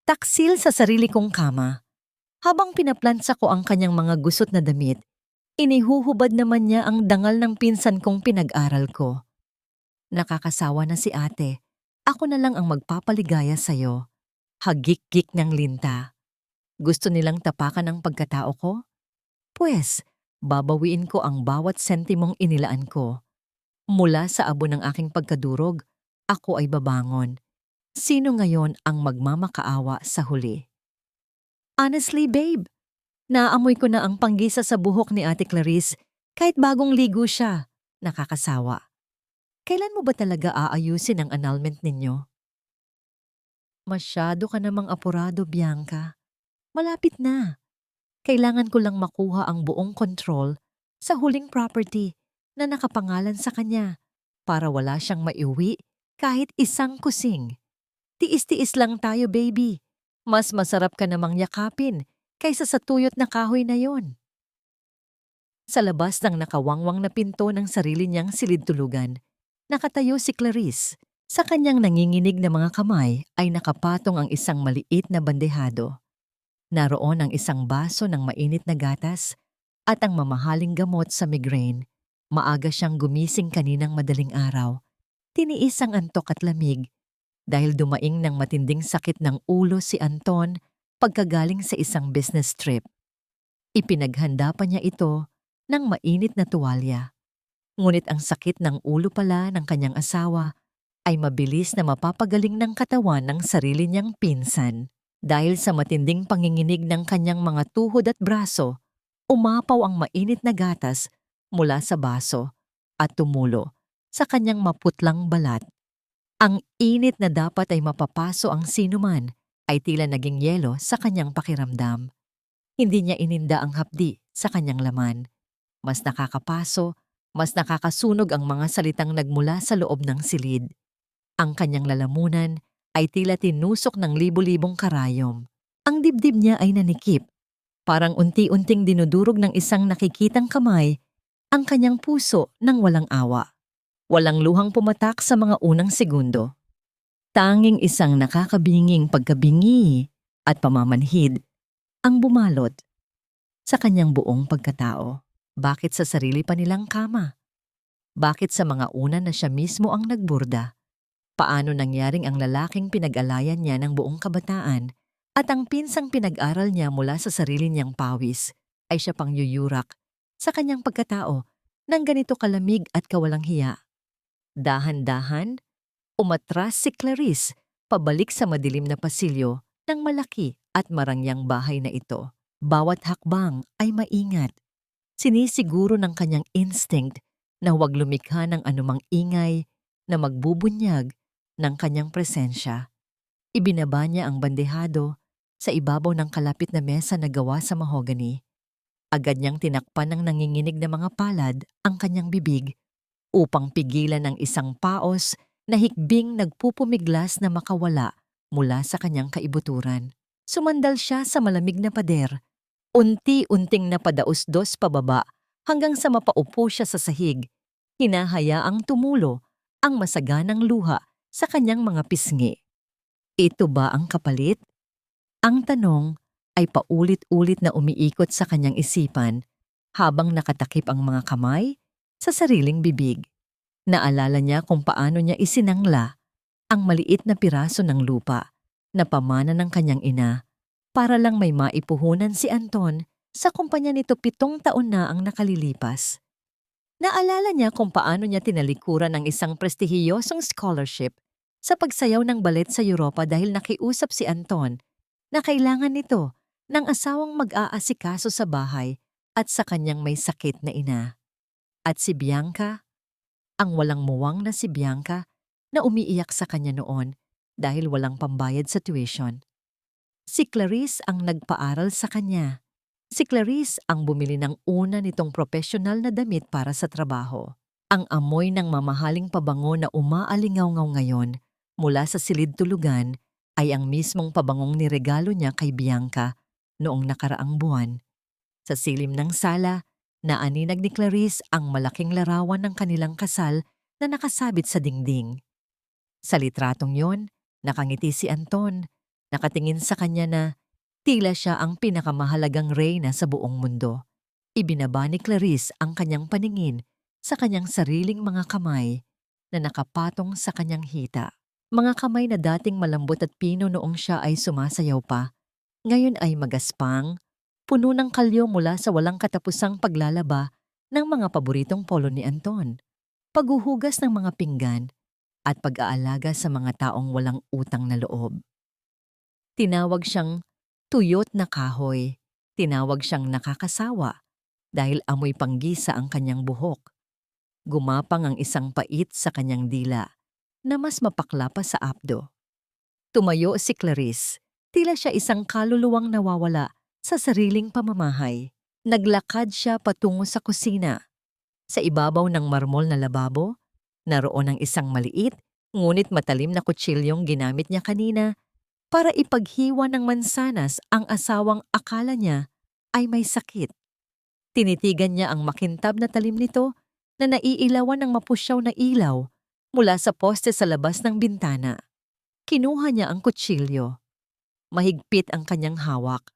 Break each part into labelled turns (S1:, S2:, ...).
S1: Taksil sa sarili kong kama. Habang pinaplansa ko ang kanyang mga gusot na damit, inihuhubad naman niya ang dangal ng pinsan kong pinag-aral ko. Nakakasawa na si ate. Ako na lang ang magpapaligaya sa'yo. Hagik-gik ng linta. Gusto nilang tapakan ang pagkatao ko? Pwes, babawiin ko ang bawat sentimong inilaan ko. Mula sa abo ng aking pagkadurog, ako ay babangon. Sino ngayon ang magmamakaawa sa huli? Honestly, babe, naamoy ko na ang panggisa sa buhok ni Ate Clarice kahit bagong ligo siya. Nakakasawa. Kailan mo ba talaga aayusin ang annulment ninyo? Masyado ka namang apurado, Bianca. Malapit na. Kailangan ko lang makuha ang buong control sa huling property na nakapangalan sa kanya para wala siyang maiuwi kahit isang kusing. Tiis-tiis lang tayo, baby. Mas masarap ka namang yakapin kaysa sa tuyot na kahoy na yon. Sa labas ng nakawangwang na pinto ng sarili niyang silid-tulugan, nakatayo si Clarice. Sa kanyang nanginginig na mga kamay ay nakapatong ang isang maliit na bandehado. Naroon ang isang baso ng mainit na gatas at ang mamahaling gamot sa migraine. Maaga siyang gumising kaninang madaling araw. Tiniis ang antok at lamig dahil dumaing ng matinding sakit ng ulo si Anton pagkagaling sa isang business trip. Ipinaghanda pa niya ito ng mainit na tuwalya. Ngunit ang sakit ng ulo pala ng kanyang asawa ay mabilis na mapapagaling ng katawan ng sarili niyang pinsan. Dahil sa matinding panginginig ng kanyang mga tuhod at braso, umapaw ang mainit na gatas mula sa baso at tumulo sa kanyang maputlang balat. Ang init na dapat ay mapapaso ang sinuman ay tila naging yelo sa kanyang pakiramdam. Hindi niya ininda ang hapdi sa kanyang laman. Mas nakakapaso, mas nakakasunog ang mga salitang nagmula sa loob ng silid. Ang kanyang lalamunan ay tila tinusok ng libu-libong karayom. Ang dibdib niya ay nanikip. Parang unti-unting dinudurog ng isang nakikitang kamay ang kanyang puso ng walang awa. Walang luhang pumatak sa mga unang segundo. Tanging isang nakakabinging pagkabingi at pamamanhid ang bumalot sa kanyang buong pagkatao. Bakit sa sarili pa nilang kama? Bakit sa mga una na siya mismo ang nagburda? Paano nangyaring ang lalaking pinag-alayan niya ng buong kabataan at ang pinsang pinag-aral niya mula sa sarili niyang pawis ay siya pang yuyurak sa kanyang pagkatao ng ganito kalamig at kawalang hiya? Dahan-dahan, umatras si Clarice pabalik sa madilim na pasilyo ng malaki at marangyang bahay na ito. Bawat hakbang ay maingat. Sinisiguro ng kanyang instinct na huwag lumikha ng anumang ingay na magbubunyag ng kanyang presensya. Ibinaba niya ang bandehado sa ibabaw ng kalapit na mesa na gawa sa mahogany. Agad niyang tinakpan ng nanginginig na mga palad ang kanyang bibig upang pigilan ang isang paos na hikbing nagpupumiglas na makawala mula sa kanyang kaibuturan. Sumandal siya sa malamig na pader. Unti-unting napadaos-dos pababa hanggang sa mapaupo siya sa sahig. Hinahayaang tumulo ang masaganang luha sa kanyang mga pisngi. Ito ba ang kapalit? Ang tanong ay paulit-ulit na umiikot sa kanyang isipan habang nakatakip ang mga kamay sa sariling bibig. Naalala niya kung paano niya isinangla ang maliit na piraso ng lupa na pamana ng kanyang ina para lang may maipuhunan si Anton sa kumpanya nito 7 taon na ang nakalilipas. Naalala niya kung paano niya tinalikuran ang isang prestihiyosong scholarship sa pagsayaw ng ballet sa Europa dahil nakiusap si Anton na kailangan nito ng asawang mag-aasikaso sa bahay at sa kanyang may sakit na ina. At si Bianca, ang walang muwang na si Bianca na umiiyak sa kanya noon dahil walang pambayad sa tuition. Si Clarice ang nagpaaral sa kanya. Si Clarice ang bumili ng una nitong profesional na damit para sa trabaho. Ang amoy ng mamahaling pabango na umaalingaw-ngaw ngayon mula sa silid-tulugan ay ang mismong pabangong niregalo niya kay Bianca noong nakaraang buwan. Sa silim ng sala, naaninag ni Clarice ang malaking larawan ng kanilang kasal na nakasabit sa dingding. Sa litratong yon, nakangiti si Anton Nakatingin sa kanya na tila siya ang pinakamahalagang reyna sa buong mundo. Ibinaba ni Clarice ang kanyang paningin sa kanyang sariling mga kamay na nakapatong sa kanyang hita. Mga kamay na dating malambot at pino noong siya ay sumasayaw pa, ngayon ay magaspang, puno ng kalyo mula sa walang katapusang paglalaba ng mga paboritong polo ni Anton, paghuhugas ng mga pinggan, at pag-aalaga sa mga taong walang utang na loob. Tinawag siyang tuyot na kahoy, tinawag siyang nakakasawa dahil amoy panggisa ang kanyang buhok. Gumapang ang isang pait sa kanyang dila na mas mapakla pa sa apdo. Tumayo si Clarice, tila siya isang kaluluwang nawawala sa sariling pamamahay. Naglakad siya patungo sa kusina. Sa ibabaw ng marmol na lababo, naroon ang isang maliit ngunit matalim na kutsilyong ginamit niya kanina para ipaghiwa ng mansanas ang asawang akala niya ay may sakit. Tinitigan niya ang makintab na talim nito na naiilawan ng mapusyaw na ilaw mula sa poste sa labas ng bintana. Kinuha niya ang kutsilyo. Mahigpit ang kanyang hawak.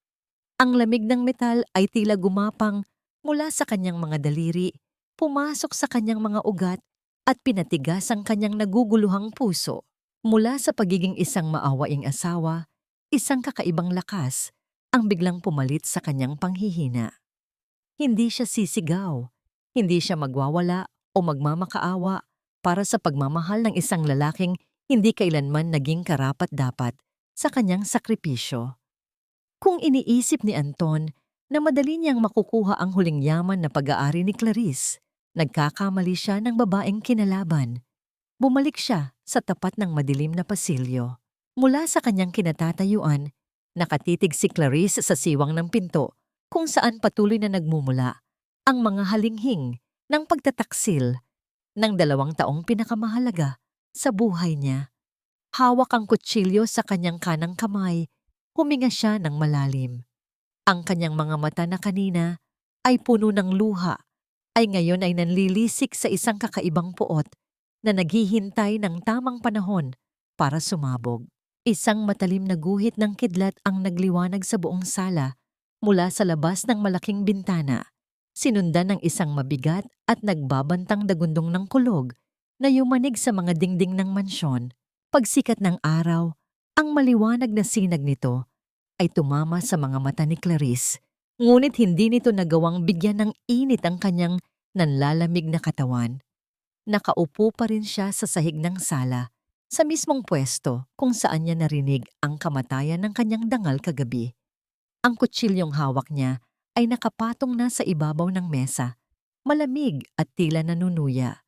S1: Ang lamig ng metal ay tila gumapang mula sa kanyang mga daliri, pumasok sa kanyang mga ugat at pinatigas ang kanyang naguguluhang puso. Mula sa pagiging isang maawaing asawa, isang kakaibang lakas ang biglang pumalit sa kanyang panghihina. Hindi siya sisigaw, hindi siya magwawala o magmamakaawa para sa pagmamahal ng isang lalaking hindi kailanman naging karapat-dapat sa kanyang sakripisyo. Kung iniisip ni Anton na madali niyang makukuha ang huling yaman na pag-aari ni Clarice, nagkakamali siya ng babaeng kinalaban. Bumalik siya sa tapat ng madilim na pasilyo. Mula sa kanyang kinatatayuan, nakatitig si Clarice sa siwang ng pinto kung saan patuloy na nagmumula ang mga halinghing ng pagtataksil ng 2 taong pinakamahalaga sa buhay niya. Hawak ang kutsilyo sa kanyang kanang kamay, huminga siya ng malalim. Ang kanyang mga mata na kanina ay puno ng luha, ay ngayon ay nanlilisik sa isang kakaibang puot na naghihintay ng tamang panahon para sumabog. Isang matalim na guhit ng kidlat ang nagliwanag sa buong sala mula sa labas ng malaking bintana, sinundan ng isang mabigat at nagbabantang dagundong ng kulog na yumanig sa mga dingding ng mansyon. Pagsikat ng araw, ang maliwanag na sinag nito ay tumama sa mga mata ni Clarice, ngunit hindi nito nagawang bigyan ng init ang kanyang nanlalamig na katawan. Nakaupo pa rin siya sa sahig ng sala, sa mismong pwesto kung saan niya narinig ang kamatayan ng kanyang dangal kagabi. Ang kutsilyong hawak niya ay nakapatong na sa ibabaw ng mesa, malamig at tila nanunuya.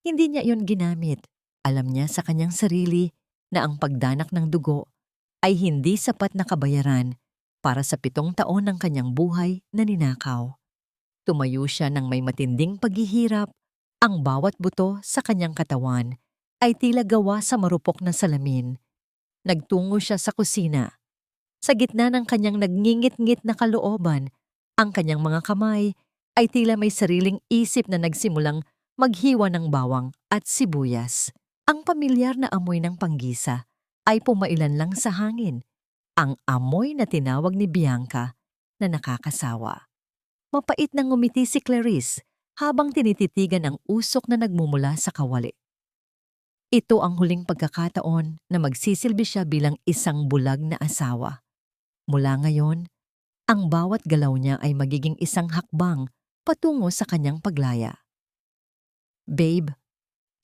S1: Hindi niya iyon ginamit. Alam niya sa kanyang sarili na ang pagdanak ng dugo ay hindi sapat na kabayaran para sa 7 taon ng kanyang buhay na ninakaw. Tumayo siya ng may matinding paghihirap. Ang bawat buto sa kanyang katawan ay tila gawa sa marupok na salamin. Nagtungo siya sa kusina. Sa gitna ng kanyang nagngingit-ngit na kalooban, ang kanyang mga kamay ay tila may sariling isip na nagsimulang maghiwa ng bawang at sibuyas. Ang pamilyar na amoy ng panggisa ay pumailan lang sa hangin. Ang amoy na tinawag ni Bianca na nakakasawa. Mapait nang ngumiti si Clarice habang tinititigan ang usok na nagmumula sa kawali. Ito ang huling pagkakataon na magsisilbi siya bilang isang bulag na asawa. Mula ngayon, ang bawat galaw niya ay magiging isang hakbang patungo sa kanyang paglaya. Babe,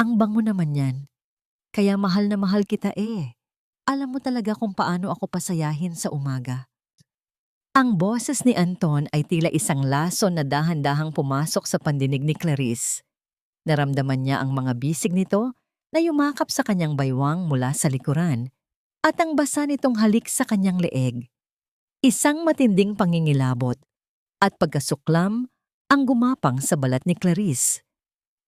S1: ang bango naman yan. Kaya mahal na mahal kita eh. Alam mo talaga kung paano ako pasayahin sa umaga. Ang boses ni Anton ay tila isang lason na dahan-dahang pumasok sa pandinig ni Clarice. Naramdaman niya ang mga bisig nito na yumakap sa kanyang baywang mula sa likuran at ang basa nitong halik sa kanyang leeg. Isang matinding pangingilabot at pagkasuklam ang gumapang sa balat ni Clarice.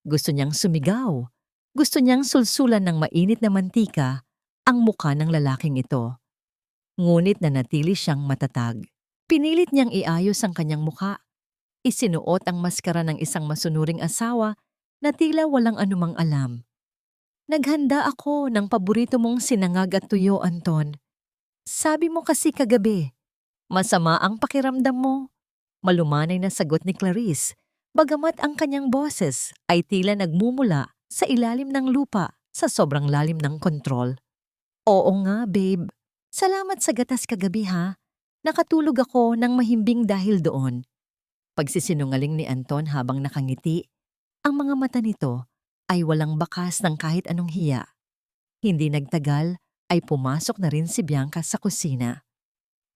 S1: Gusto niyang sumigaw. Gusto niyang sulsulan ng mainit na mantika ang mukha ng lalaking ito. Ngunit nanatili siyang matatag. Pinilit niyang iayos ang kanyang mukha. Isinuot ang maskara ng isang masunuring asawa na tila walang anumang alam. Naghanda ako ng paborito mong sinangag at tuyo, Anton. Sabi mo kasi kagabi, masama ang pakiramdam mo. Malumanay na sagot ni Clarice, bagamat ang kanyang boses ay tila nagmumula sa ilalim ng lupa sa sobrang lalim ng kontrol. Oo nga, babe. Salamat sa gatas kagabi ha. Nakatulog ako ng mahimbing dahil doon. Pagsisinungaling ni Anton habang nakangiti, ang mga mata nito ay walang bakas ng kahit anong hiya. Hindi nagtagal ay pumasok na rin si Bianca sa kusina.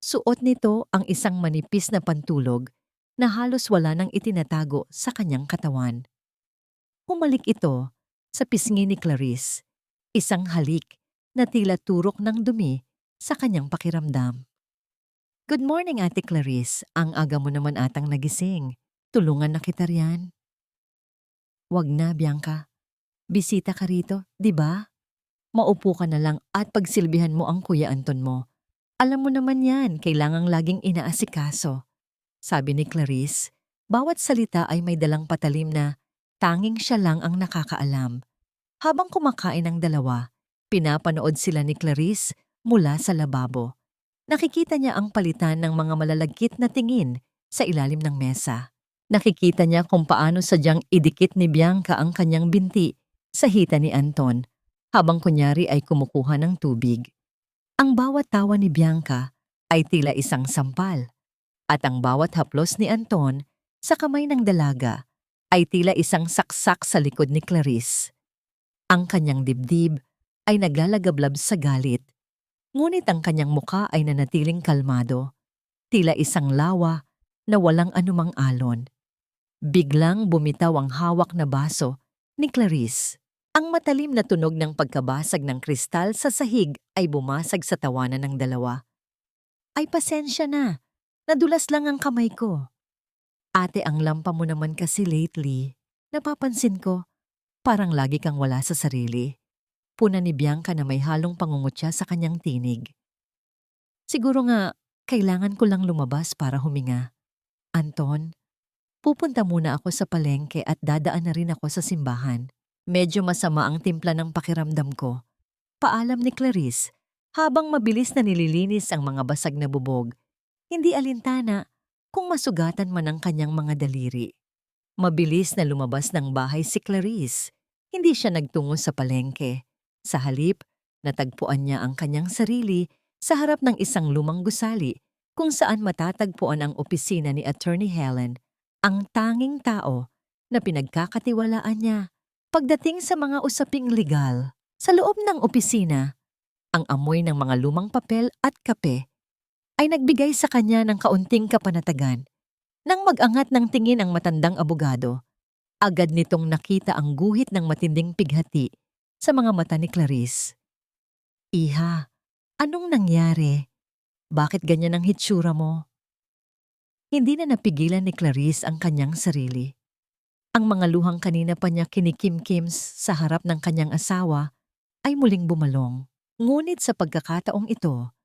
S1: Suot nito ang isang manipis na pantulog na halos wala nang itinatago sa kanyang katawan. Humalik ito sa pisngi ni Clarice, isang halik na tila turok ng dumi sa kanyang pakiramdam. Good morning, Ate Clarice. Ang aga mo naman atang nagising. Tulungan na kita riyan. Wag na, Bianca. Bisita ka rito, di ba? Maupo ka na lang at pagsilbihan mo ang Kuya Anton mo. Alam mo naman yan, kailangang laging inaasikaso. Sabi ni Clarice, bawat salita ay may dalang patalim na tanging siya lang ang nakakaalam. Habang kumakain ang dalawa, pinapanood sila ni Clarice mula sa lababo. Nakikita niya ang palitan ng mga malalagkit na tingin sa ilalim ng mesa. Nakikita niya kung paano sadyang idikit ni Bianca ang kanyang binti sa hita ni Anton habang kunyari ay kumukuha ng tubig. Ang bawat tawa ni Bianca ay tila isang sampal at ang bawat haplos ni Anton sa kamay ng dalaga ay tila isang saksak sa likod ni Clarice. Ang kanyang dibdib ay naglalagablab sa galit, ngunit ang kanyang muka ay nanatiling kalmado, tila isang lawa na walang anumang alon. Biglang bumitaw ang hawak na baso ni Clarice. Ang matalim na tunog ng pagkabasag ng kristal sa sahig ay bumasag sa tawanan ng dalawa. Ay pasensya na, nadulas lang ang kamay ko. Ate, ang lampa mo naman kasi lately, napapansin ko, parang lagi kang wala sa sarili. Puna ni Bianca na may halong pangungutya sa kanyang tinig. Siguro nga, kailangan ko lang lumabas para huminga. Anton, pupunta muna ako sa palengke at dadaan na rin ako sa simbahan. Medyo masama ang timpla ng pakiramdam ko. Paalam ni Clarice habang mabilis na nililinis ang mga basag na bubog. Hindi alintana kung masugatan man ang kanyang mga daliri. Mabilis na lumabas ng bahay si Clarice. Hindi siya nagtungo sa palengke. Sa halip, natagpuan niya ang kanyang sarili sa harap ng isang lumang gusali kung saan matatagpuan ang opisina ni Attorney Helen, ang tanging tao na pinagkakatiwalaan niya. Pagdating sa mga usaping legal, sa loob ng opisina, ang amoy ng mga lumang papel at kape ay nagbigay sa kanya ng kaunting kapanatagan. Nang mag-angat ng tingin ang matandang abogado, agad nitong nakita ang guhit ng matinding pighati sa mga mata ni Clarice. Iha, anong nangyari? Bakit ganyan ang hitsura mo? Hindi na napigilan ni Clarice ang kanyang sarili. Ang mga luhang kanina pa niya kinikimkims sa harap ng kanyang asawa ay muling bumalong. Ngunit sa pagkakataong ito,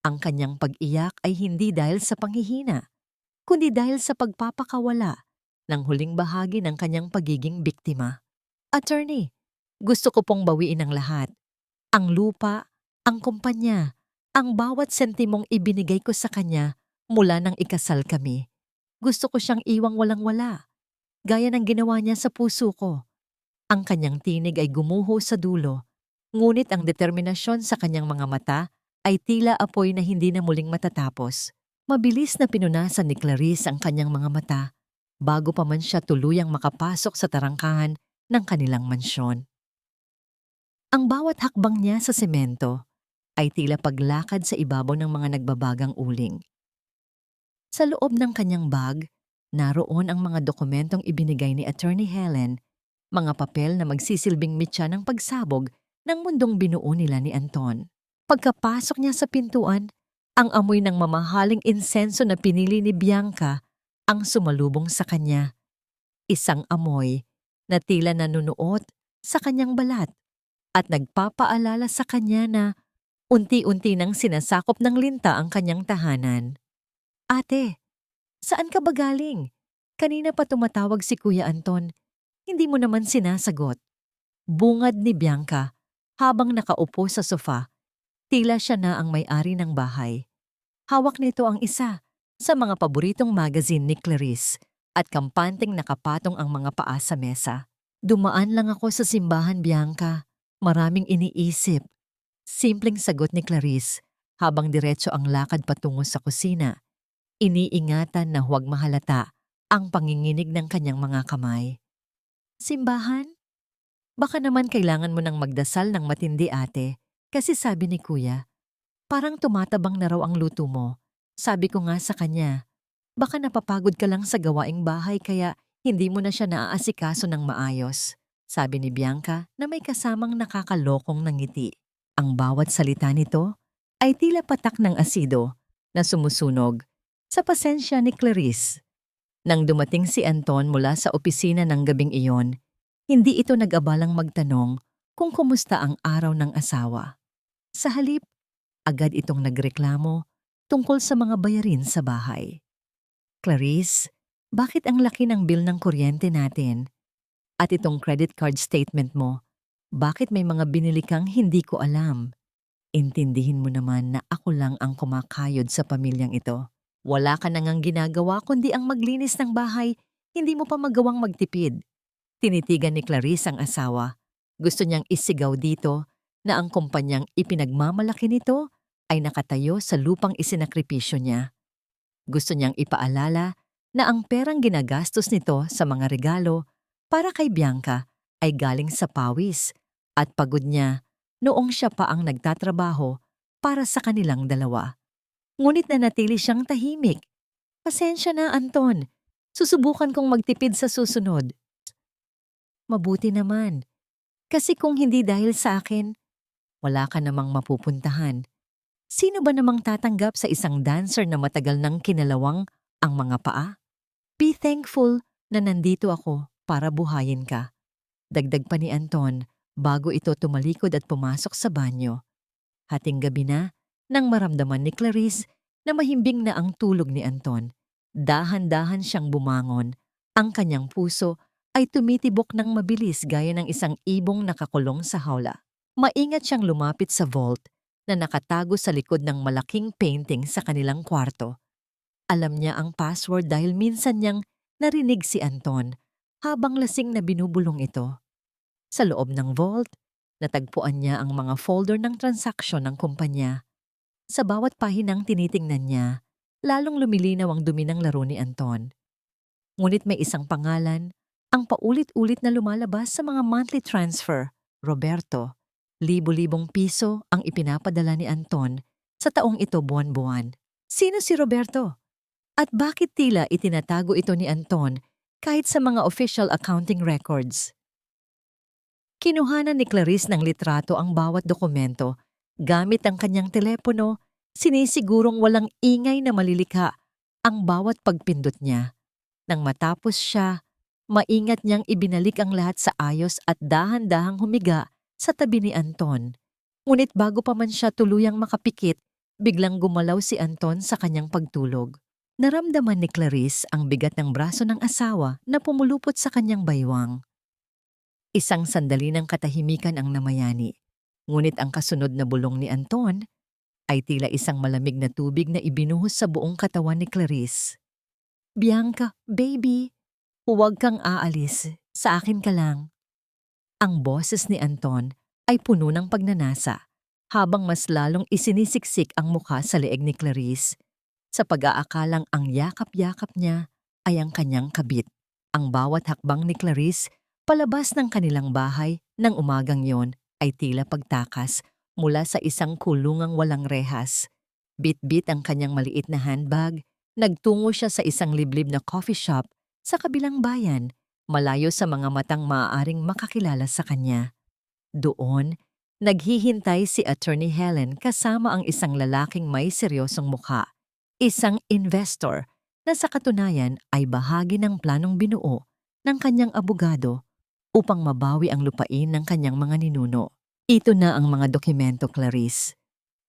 S1: ang kanyang pag-iyak ay hindi dahil sa panghihina, kundi dahil sa pagpapakawala ng huling bahagi ng kanyang pagiging biktima. Attorney, gusto ko pong bawiin ang lahat. Ang lupa, ang kumpanya, ang bawat sentimong ibinigay ko sa kanya mula nang ikasal kami. Gusto ko siyang iwang walang-wala, gaya ng ginawa niya sa puso ko. Ang kanyang tinig ay gumuho sa dulo, ngunit ang determinasyon sa kanyang mga mata ay tila apoy na hindi na muling matatapos. Mabilis na pinunasan ni Clarice ang kanyang mga mata bago pa man siya tuluyang makapasok sa tarangkahan ng kanilang mansyon. Ang bawat hakbang niya sa semento ay tila paglakad sa ibabaw ng mga nagbabagang uling. Sa loob ng kanyang bag, naroon ang mga dokumentong ibinigay ni Attorney Helen, mga papel na magsisilbing mitya ng pagsabog ng mundong binuo nila ni Anton. Pagkapasok niya sa pintuan, ang amoy ng mamahaling insenso na pinili ni Bianca ang sumalubong sa kanya. Isang amoy na tila nanunuot sa kanyang balat at nagpapaalala sa kanya na unti-unti nang sinasakop ng linta ang kanyang tahanan. Ate, saan ka ba galing? Kanina pa tumatawag si Kuya Anton. Hindi mo naman sinasagot. Bungad ni Bianca habang nakaupo sa sofa Tila siya na ang may-ari ng bahay. Hawak nito ang isa sa mga paboritong magazine ni Clarice at kampanteng nakapatong ang mga paa sa mesa. Dumaan lang ako sa simbahan, Bianca. Maraming iniisip. Simpleng sagot ni Clarice habang diretso ang lakad patungo sa kusina. Iniingatan na huwag mahalata ang panginginig ng kanyang mga kamay. Simbahan? Baka naman kailangan mo nang magdasal ng matindi, ate, kasi sabi ni kuya, parang tumatabang na raw ang luto mo. Sabi ko nga sa kanya, baka napapagod ka lang sa gawaing bahay kaya hindi mo na siya naaasikaso ng maayos. Sabi ni Bianca na may kasamang nakakalokong ng ngiti. Ang bawat salita nito ay tila patak ng asido na sumusunog sa pasensya ni Clarice. Nang dumating si Anton mula sa opisina ng gabing iyon, hindi ito nag-abalang magtanong kung kumusta ang araw ng asawa. Sa halip, agad itong nagreklamo tungkol sa mga bayarin sa bahay. Clarice, bakit ang laki ng bill ng kuryente natin? At itong credit card statement mo, bakit may mga binili kang hindi ko alam? Intindihin mo naman na ako lang ang kumakayod sa pamilyang ito. Wala ka nang ginagawa kundi ang maglinis ng bahay, hindi mo pa magawang magtipid. Tinitigan ni Clarice ang asawa. Gusto niyang isigaw dito na ang kumpanyang ipinagmamalaki nito ay nakatayo sa lupang isinakripisyo niya. Gusto niyang ipaalala na ang perang ginagastos nito sa mga regalo para kay Bianca ay galing sa pawis at pagod niya noong siya pa ang nagtatrabaho para sa kanilang dalawa. Ngunit nanatili siyang tahimik. Pasensya na, Anton. Susubukan kong magtipid sa susunod. Mabuti naman. Kasi kung hindi dahil sa akin, wala ka namang mapupuntahan. Sino ba namang tatanggap sa isang dancer na matagal nang kinalawang ang mga paa? Be thankful na nandito ako para buhayin ka. Dagdag pa ni Anton bago ito tumalikod at pumasok sa banyo. Hating gabi na nang maramdaman ni Clarice na mahimbing na ang tulog ni Anton. Dahan-dahan siyang bumangon. Ang kanyang puso ay tumitibok ng mabilis gaya ng isang ibong nakakulong sa hawla. Maingat siyang lumapit sa vault na nakatago sa likod ng malaking painting sa kanilang kwarto. Alam niya ang password dahil minsan niyang narinig si Anton habang lasing na binubulong ito. Sa loob ng vault, natagpuan niya ang mga folder ng transaksyon ng kumpanya. Sa bawat pahinang tinitingnan niya, lalong lumilinaw ang dumi ng laro ni Anton. Ngunit may isang pangalan ang paulit-ulit na lumalabas sa mga monthly transfer. Roberto. Libo-libong piso ang ipinapadala ni Anton sa taong ito buwan-buwan. Sino si Roberto? At bakit tila itinatago ito ni Anton kahit sa mga official accounting records? Kinuhanan ni Clarice ng litrato ang bawat dokumento. Gamit ang kanyang telepono, sinisigurong walang ingay na malilikha ang bawat pagpindot niya. Nang matapos siya, maingat niyang ibinalik ang lahat sa ayos at dahan-dahang humiga sa tabi ni Anton. Ngunit bago pa man siya tuluyang makapikit, biglang gumalaw si Anton sa kanyang pagtulog. Naramdaman ni Clarice ang bigat ng braso ng asawa na pumulupot sa kanyang baywang. Isang sandali ng katahimikan ang namayani. Ngunit ang kasunod na bulong ni Anton ay tila isang malamig na tubig na ibinuhos sa buong katawan ni Clarice. Bianca, baby, huwag kang aalis. Sa akin ka lang. Ang boses ni Anton ay puno ng pagnanasa habang mas lalong isinisiksik ang mukha sa leeg ni Clarice sa pag-aakalang ang yakap-yakap niya ay ang kanyang kabit. Ang bawat hakbang ni Clarice palabas ng kanilang bahay ng umagang yon ay tila pagtakas mula sa isang kulungang walang rehas. Bit-bit ang kanyang maliit na handbag, nagtungo siya sa isang liblib na coffee shop sa kabilang bayan, malayo sa mga matang maaaring makakilala sa kanya. Doon, naghihintay si Attorney Helen kasama ang isang lalaking may seryosong mukha, isang investor na sa katunayan ay bahagi ng planong binuo ng kanyang abogado upang mabawi ang lupain ng kanyang mga ninuno. Ito na ang mga dokumento, Clarice.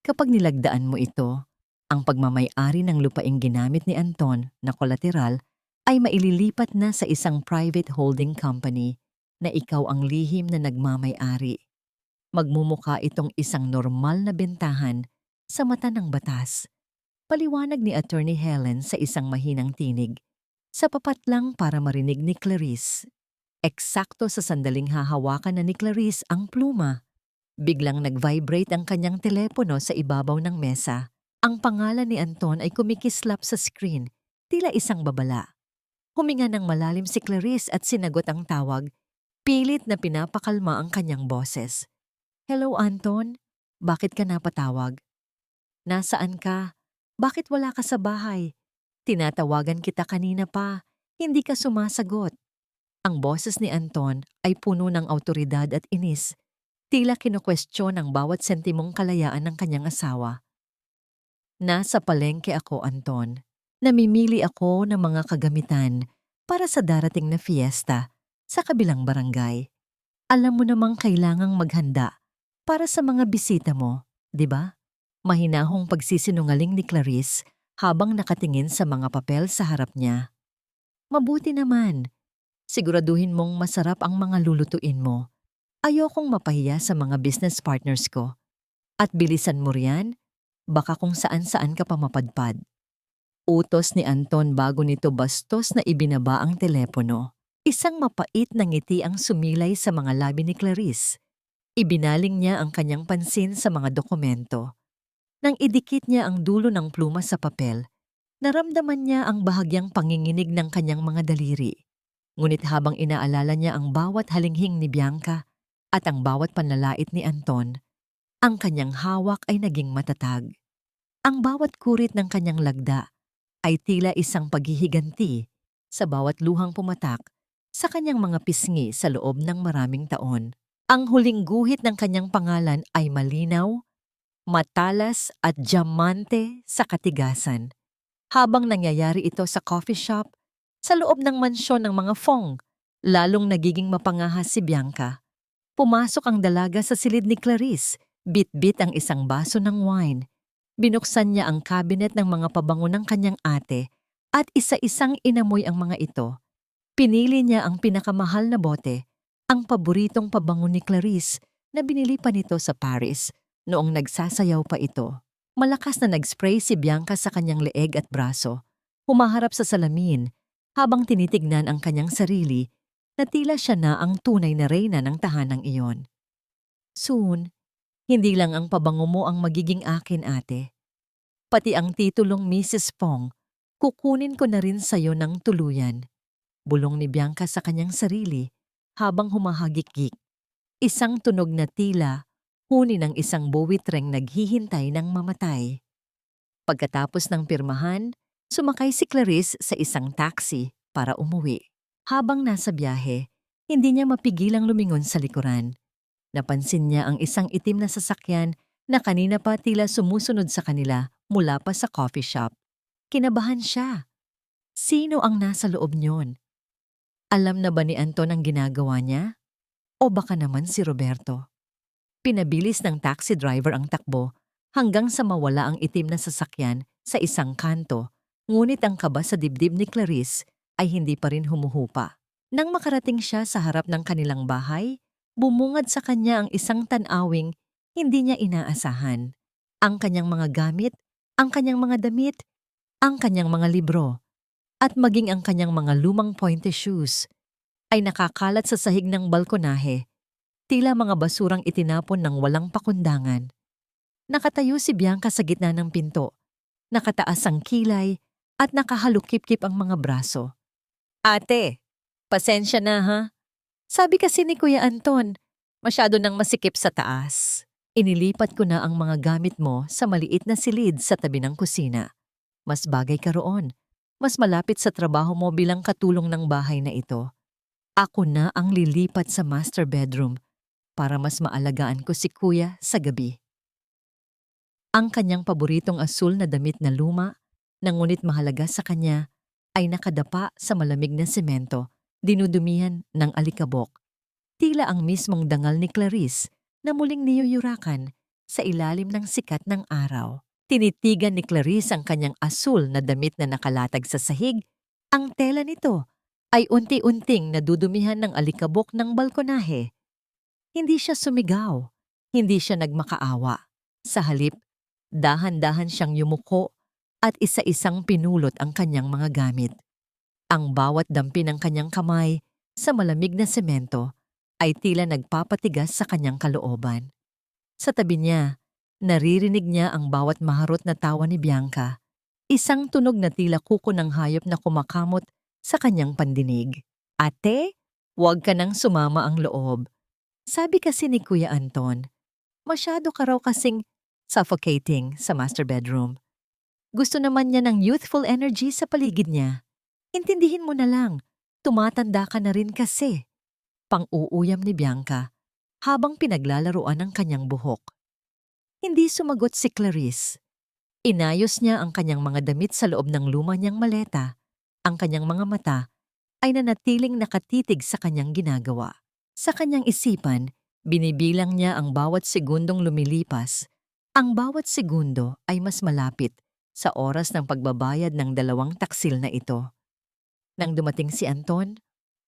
S1: Kapag nilagdaan mo ito, ang pagmamay-ari ng lupaing ginamit ni Anton na kolateral ay maililipat na sa isang private holding company na ikaw ang lihim na nagmamay-ari. Magmumukha itong isang normal na bentahan sa mata ng batas. Paliwanag ni Attorney Helen sa isang mahinang tinig. Sapapat lang para marinig ni Clarice. Eksakto sa sandaling hahawakan na ni Clarice ang pluma. Biglang nag-vibrate ang kanyang telepono sa ibabaw ng mesa. Ang pangalan ni Anton ay kumikislap sa screen, tila isang babala. Huminga ng malalim si Clarice at sinagot ang tawag. Pilit na pinapakalma ang kanyang boses. Hello, Anton. Bakit ka napatawag? Nasaan ka? Bakit wala ka sa bahay? Tinatawagan kita kanina pa. Hindi ka sumasagot. Ang boses ni Anton ay puno ng awtoridad at inis. Tila kinukwestiyon ang bawat sentimong kalayaan ng kanyang asawa. Nasa palengke ako, Anton. Namimili ako ng mga kagamitan para sa darating na fiesta sa kabilang barangay. Alam mo namang kailangang maghanda para sa mga bisita mo, di ba? Mahinahong pagsisinungaling ni Clarice habang nakatingin sa mga papel sa harap niya. Mabuti naman. Siguraduhin mong masarap ang mga lulutuin mo. Ayokong mapahiya sa mga business partners ko. At bilisan mo riyan, baka kung saan-saan ka pa mapadpad. Utos ni Anton bago nito bastos na ibinaba ang telepono. Isang mapait na ngiti ang sumilay sa mga labi ni Clarice. Ibinaling niya ang kanyang pansin sa mga dokumento. Nang idikit niya ang dulo ng pluma sa papel, naramdaman niya ang bahagyang panginginig ng kanyang mga daliri. Ngunit habang inaalala niya ang bawat halinghing ni Bianca at ang bawat panlalait ni Anton, ang kanyang hawak ay naging matatag. Ang bawat kurit ng kanyang lagda ay tila isang paghihiganti sa bawat luhang pumatak sa kanyang mga pisngi sa loob ng maraming taon. Ang huling guhit ng kanyang pangalan ay malinaw, matalas at diamante sa katigasan. Habang nangyayari ito sa coffee shop, sa loob ng mansyon ng mga Fong, lalong nagiging mapangahas si Bianca. Pumasok ang dalaga sa silid ni Clarice, bit-bit ang isang baso ng wine. Binuksan niya ang cabinet ng mga pabango ng kanyang ate at isa-isang inamoy ang mga ito. Pinili niya ang pinakamahal na bote, ang paboritong pabango ni Clarice na binili pa nito sa Paris noong nagsasayaw pa ito. Malakas na nag-spray si Bianca sa kanyang leeg at braso, humaharap sa salamin habang tinitignan ang kanyang sarili na tila siya na ang tunay na reyna ng tahanang iyon. Soon, hindi lang ang pabango mo ang magiging akin, ate. Pati ang titulong Mrs. Fong, kukunin ko na rin sa'yo ng tuluyan. Bulong ni Bianca sa kanyang sarili habang humahagik-gik. Isang tunog na tila, huni ng isang buwitreng naghihintay ng mamatay. Pagkatapos ng pirmahan, sumakay si Clarice sa isang taxi para umuwi. Habang nasa biyahe, hindi niya mapigilang lumingon sa likuran. Napansin niya ang isang itim na sasakyan na kanina pa tila sumusunod sa kanila mula pa sa coffee shop. Kinabahan siya. Sino ang nasa loob niyon? Alam na ba ni Anton ang ginagawa niya? O baka naman si Roberto? Pinabilis ng taxi driver ang takbo hanggang sa mawala ang itim na sasakyan sa isang kanto, ngunit ang kaba sa dibdib ni Clarice ay hindi pa rin humuhupa. Nang makarating siya sa harap ng kanilang bahay, bumungad sa kanya ang isang tanawing hindi niya inaasahan. Ang kanyang mga gamit, ang kanyang mga damit, ang kanyang mga libro, at maging ang kanyang mga lumang pointe shoes ay nakakalat sa sahig ng balkonahe, tila mga basurang itinapon ng walang pakundangan. Nakatayo si Bianca sa gitna ng pinto, nakataas ang kilay at nakahalukip-kip ang mga braso. Ate, pasensya na ha. Sabi kasi ni Kuya Anton, masyado nang masikip sa taas. Inilipat ko na ang mga gamit mo sa maliit na silid sa tabi ng kusina. Mas bagay ka roon. Mas malapit sa trabaho mo bilang katulong ng bahay na ito. Ako na ang lilipat sa master bedroom para mas maalagaan ko si Kuya sa gabi. Ang kanyang paboritong asul na damit na luma, na ngunit mahalaga sa kanya, ay nakadapa sa malamig na semento, dinudumihan ng alikabok. Tila ang mismong dangal ni Clarice na muling niyuyurakan sa ilalim ng sikat ng araw. Tinitigan ni Clarice ang kanyang asul na damit na nakalatag sa sahig. Ang tela nito ay unti-unting nadudumihan ng alikabok ng balkonahe. Hindi siya sumigaw. Hindi siya nagmakaawa. Sa halip, dahan-dahan siyang yumuko at isa-isang pinulot ang kanyang mga gamit. Ang bawat dampi ng kanyang kamay sa malamig na semento ay tila nagpapatigas sa kanyang kalooban. Sa tabi niya, naririnig niya ang bawat maharot na tawa ni Bianca, isang tunog na tila kuko ng hayop na kumakamot sa kanyang pandinig. Ate, huwag ka nang sumama ang loob. Sabi kasi ni Kuya Anton, masyado ka raw kasing suffocating sa master bedroom. Gusto naman niya ng youthful energy sa paligid niya. Intindihin mo na lang, tumatanda ka na rin kasi. Pang-uuyam ni Bianca habang pinaglalaruan ang kanyang buhok. Hindi sumagot si Clarice. Inayos niya ang kanyang mga damit sa loob ng luma niyang maleta. Ang kanyang mga mata ay nanatiling nakatitig sa kanyang ginagawa. Sa kanyang isipan, binibilang niya ang bawat segundong lumilipas. Ang bawat segundo ay mas malapit sa oras ng pagbabayad ng 2 taksil na ito. Nang dumating si Anton,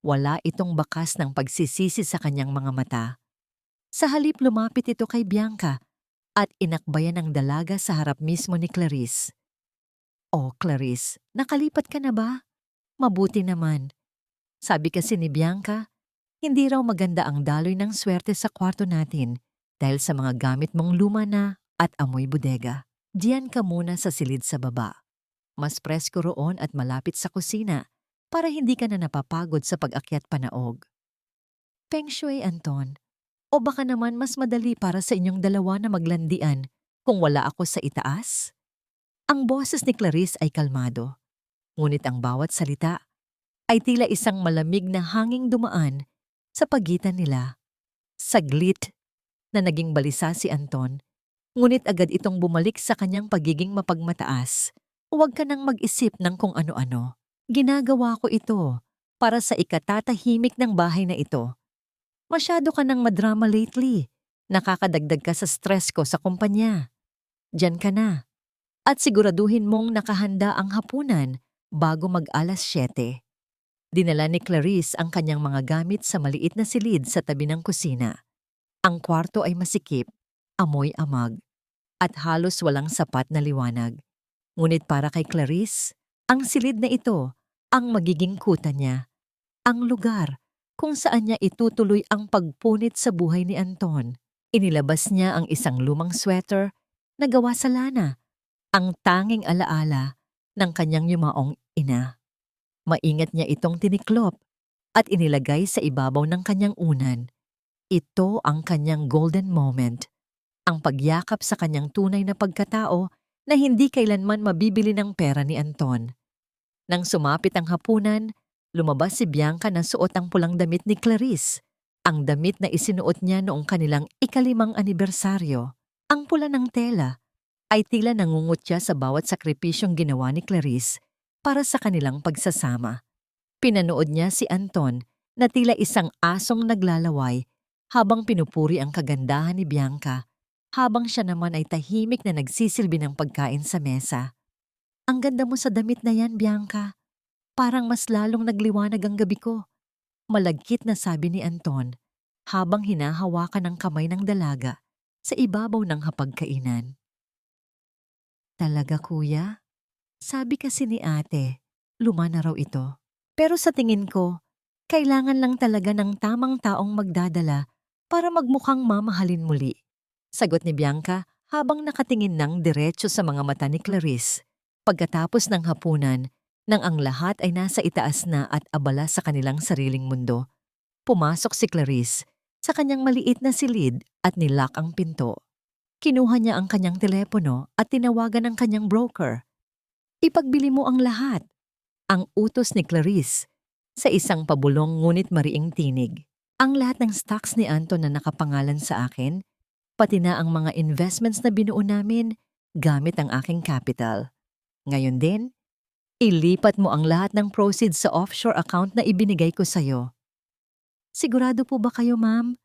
S1: wala itong bakas ng pagsisisi sa kanyang mga mata. Sa halip lumapit ito kay Bianca at inakbayan ang dalaga sa harap mismo ni Clarice. "Oh, Clarice, nakalipat ka na ba? Mabuti naman." Sabi kasi ni Bianca, hindi raw maganda ang daloy ng swerte sa kwarto natin dahil sa mga gamit mong luma na at amoy bodega. Diyan ka muna sa silid sa baba. Mas presko roon at malapit sa kusina para hindi ka na napapagod sa pag-akyat panaog. Feng Shui, Anton. O baka naman mas madali para sa inyong dalawa na maglandian kung wala ako sa itaas? Ang boses ni Clarice ay kalmado, ngunit ang bawat salita ay tila isang malamig na hanging dumaan sa pagitan nila. Saglit na naging balisa si Anton, ngunit agad itong bumalik sa kanyang pagiging mapagmataas. Huwag ka nang mag-isip ng kung ano-ano. Ginagawa ko ito para sa ikatatahimik ng bahay na ito. Masyado ka nang madrama lately. Nakakadagdag ka sa stress ko sa kumpanya. Diyan ka na. At siguraduhin mong nakahanda ang hapunan bago mag-alas 7. Dinala ni Clarice ang kanyang mga gamit sa maliit na silid sa tabi ng kusina. Ang kwarto ay masikip, amoy amag, at halos walang sapat na liwanag. Ngunit para kay Clarice, ang silid na ito ang magiging kuta niya. Ang lugar kung saan niya itutuloy ang pagpunit sa buhay ni Anton. Inilabas niya ang isang lumang sweater na gawa sa lana, ang tanging alaala ng kanyang yumaong ina. Maingat niya itong tiniklop at inilagay sa ibabaw ng kanyang unan. Ito ang kanyang golden moment, ang pagyakap sa kanyang tunay na pagkatao na hindi kailanman mabibili ng pera ni Anton. Nang sumapit ang hapunan, lumabas si Bianca na suot ang pulang damit ni Clarice, ang damit na isinuot niya noong kanilang 5 anibersaryo. Ang pula ng tela ay tila nangungutya sa bawat sakripisyong ginawa ni Clarice para sa kanilang pagsasama. Pinanood niya si Anton na tila isang asong naglalaway habang pinupuri ang kagandahan ni Bianca, habang siya naman ay tahimik na nagsisilbi ng pagkain sa mesa. "Ang ganda mo sa damit na yan, Bianca. Parang mas lalong nagliwanag ang gabi ko." Malagkit na sabi ni Anton habang hinahawakan ng kamay ng dalaga sa ibabaw ng hapagkainan. "Talaga, kuya?" Sabi kasi ni ate, luma na raw ito. Pero sa tingin ko, kailangan lang talaga ng tamang taong magdadala para magmukhang mamahalin muli. Sagot ni Bianca habang nakatingin ng diretso sa mga mata ni Clarice. Pagkatapos ng hapunan, nang ang lahat ay nasa itaas na at abala sa kanilang sariling mundo, pumasok si Clarice sa kanyang maliit na silid at nilock ang pinto. Kinuha niya ang kanyang telepono at tinawagan ang kanyang broker. "Ipagbili mo ang lahat," ang utos ni Clarice sa isang pabulong ngunit mariing tinig. "Ang lahat ng stocks ni Anton na nakapangalan sa akin, pati na ang mga investments na binuo namin gamit ang aking capital. Ngayon din, ilipat mo ang lahat ng proceeds sa offshore account na ibinigay ko sa'yo." "Sigurado po ba kayo, ma'am?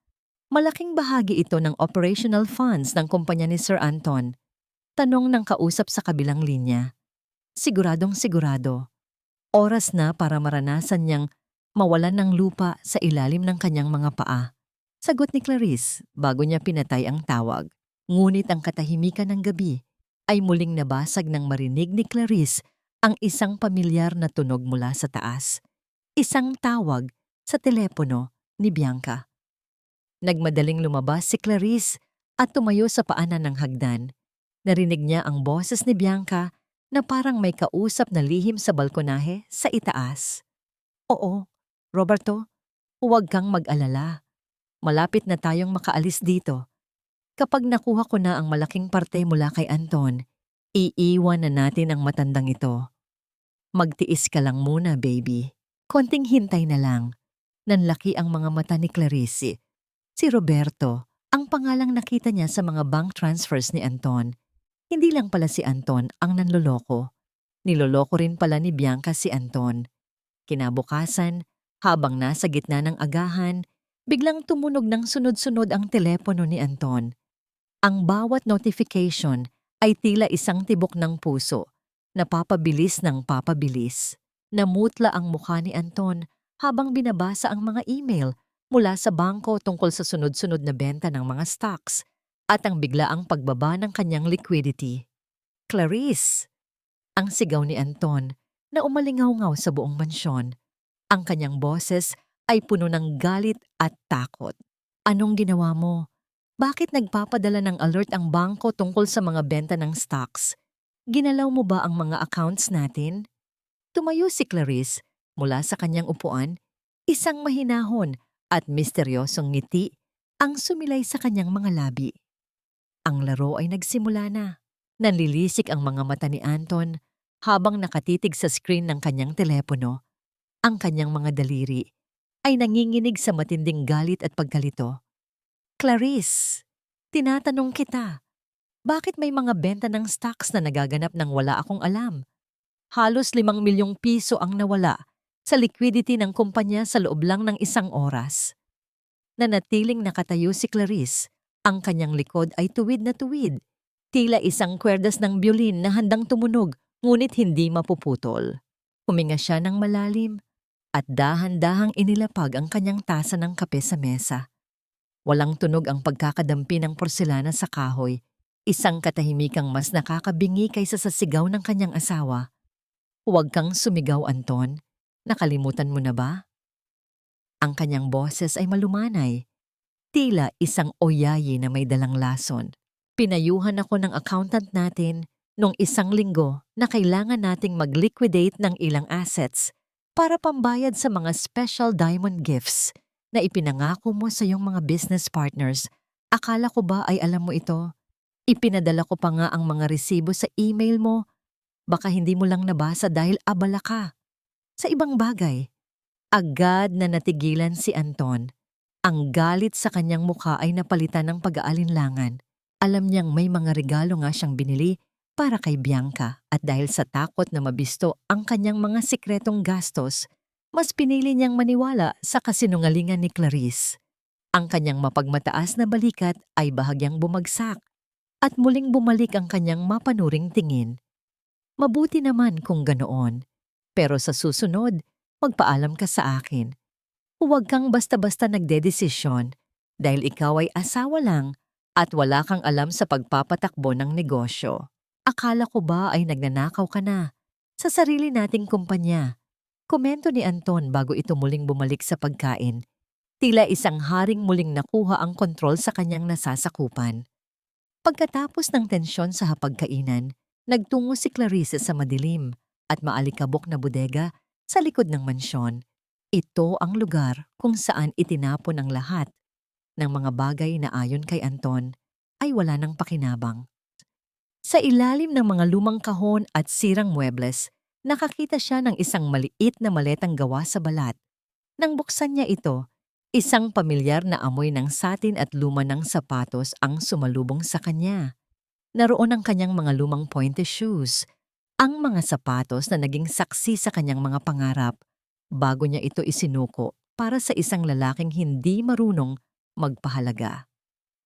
S1: Malaking bahagi ito ng operational funds ng kumpanya ni Sir Anton." Tanong ng kausap sa kabilang linya. Siguradong sigurado. Oras na para maranasan niyang mawalan ng lupa sa ilalim ng kanyang mga paa. Sagot ni Clarice bago niya pinatay ang tawag. Ngunit ang katahimikan ng gabi ay muling nabasag nang marinig ni Clarice ang isang pamilyar na tunog mula sa taas. Isang tawag sa telepono ni Bianca. Nagmadaling lumabas si Clarice at tumayo sa paanan ng hagdan. Narinig niya ang boses ni Bianca na parang may kausap na lihim sa balkonahe sa itaas. Oo, Roberto, huwag kang mag-alala. Malapit na tayong makaalis dito. Kapag nakuha ko na ang malaking parte mula kay Anton, iiwan na natin ang matandang ito. Magtiis ka lang muna, baby. Konting hintay na lang. Nanlaki ang mga mata ni Clarice. Si Roberto, ang pangalang nakita niya sa mga bank transfers ni Anton. Hindi lang pala si Anton ang nanloloko. Niloloko rin pala ni Bianca si Anton. Kinabukasan, habang nasa gitna ng agahan, biglang tumunog ng sunod-sunod ang telepono ni Anton. Ang bawat notification ay tila isang tibok ng puso, napapabilis ng papabilis. Namutla ang mukha ni Anton habang binabasa ang mga email mula sa bangko tungkol sa sunod-sunod na benta ng mga stocks at ang biglaang pagbaba ng kanyang liquidity. Clarice! Ang sigaw ni Anton na umalingaw-ngaw sa buong mansyon. Ang kanyang boses ay puno ng galit at takot. Anong ginawa mo? Bakit nagpapadala ng alert ang bangko tungkol sa mga benta ng stocks? Ginalaw mo ba ang mga accounts natin? Tumayo si Clarice mula sa kanyang upuan, isang mahinahon at misteryosong ngiti ang sumilay sa kanyang mga labi. Ang laro ay nagsimula na. Nanlilisik ang mga mata ni Anton habang nakatitig sa screen ng kanyang telepono. Ang kanyang mga daliri ay nanginginig sa matinding galit at pagkalito. Clarice, tinatanong kita, bakit may mga benta ng stocks na nagaganap nang wala akong alam? Halos 5 milyong piso ang nawala sa liquidity ng kumpanya sa loob lang ng isang oras. Nanatiling nakatayo si Clarice. Ang kanyang likod ay tuwid na tuwid. Tila isang kwerdas ng biolin na handang tumunog ngunit hindi mapuputol. Huminga siya ng malalim at dahan-dahang inilapag ang kanyang tasa ng kape sa mesa. Walang tunog ang pagkakadampi ng porselana sa kahoy. Isang katahimikang mas nakakabingi kaysa sa sigaw ng kanyang asawa. Huwag kang sumigaw, Anton. Nakalimutan mo na ba? Ang kanyang boses ay malumanay. Tila isang oyayi na may dalang lason. Pinayuhan ako ng accountant natin nung 1 linggo na kailangan nating mag-liquidate ng ilang assets para pambayad sa mga special diamond gifts na ipinangako mo sa iyong mga business partners. Akala ko ba ay alam mo ito? Ipinadala ko pa nga ang mga resibo sa email mo. Baka hindi mo lang nabasa dahil abala ka. Sa ibang bagay, agad na natigilan si Anton. Ang galit sa kanyang mukha ay napalitan ng pag-aalinlangan. Alam niyang may mga regalo nga siyang binili para kay Bianca at dahil sa takot na mabisto ang kanyang mga sikretong gastos, mas pinili niyang maniwala sa kasinungalingan ni Clarice. Ang kanyang mapagmataas na balikat ay bahagyang bumagsak at muling bumalik ang kanyang mapanuring tingin. Mabuti naman kung ganoon. Pero sa susunod, magpaalam ka sa akin. Huwag kang basta-basta nagdedesisyon dahil ikaw ay asawa lang at wala kang alam sa pagpapatakbo ng negosyo. Akala ko ba ay nagnanakaw ka na sa sarili nating kumpanya? Komento ni Anton bago ito muling bumalik sa pagkain. Tila isang haring muling nakuha ang kontrol sa kanyang nasasakupan. Pagkatapos ng tensyon sa hapagkainan, nagtungo si Clarice sa madilim at maalikabok na bodega sa likod ng mansyon. Ito ang lugar kung saan itinapon ang lahat ng mga bagay na ayon kay Anton ay wala nang pakinabang. Sa ilalim ng mga lumang kahon at sirang muebles, nakakita siya ng isang maliit na maletang gawa sa balat. Nang buksan niya ito, isang pamilyar na amoy ng satin at luma ng sapatos ang sumalubong sa kanya. Naroon ang kanyang mga lumang pointe shoes, ang mga sapatos na naging saksi sa kanyang mga pangarap bago niya ito isinuko para sa isang lalaking hindi marunong magpahalaga.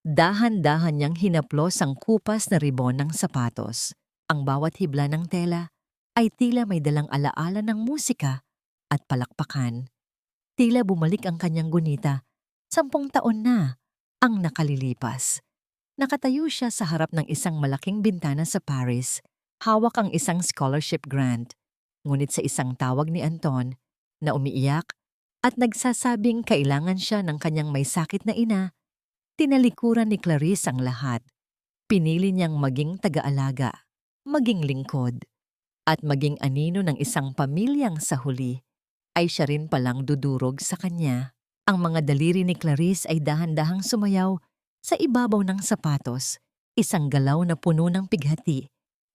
S1: Dahan-dahan niyang hinaplos ang kupas na ribon ng sapatos. Ang bawat hibla ng tela ay tila may dalang alaala ng musika at palakpakan. Tila bumalik ang kanyang gunita 10 taon na ang nakalilipas. Nakatayo siya sa harap ng isang malaking bintana sa Paris, hawak ang isang scholarship grant. Ngunit sa isang tawag ni Anton na umiiyak at nagsasabing kailangan siya ng kanyang may sakit na ina, tinalikuran ni Clarice ang lahat. Pinili niyang maging taga-alaga, maging lingkod, at maging anino ng isang pamilyang sa huli ay siya rin palang dudurog sa kanya. Ang mga daliri ni Clarice ay dahan-dahang sumayaw sa ibabaw ng sapatos, isang galaw na puno ng pighati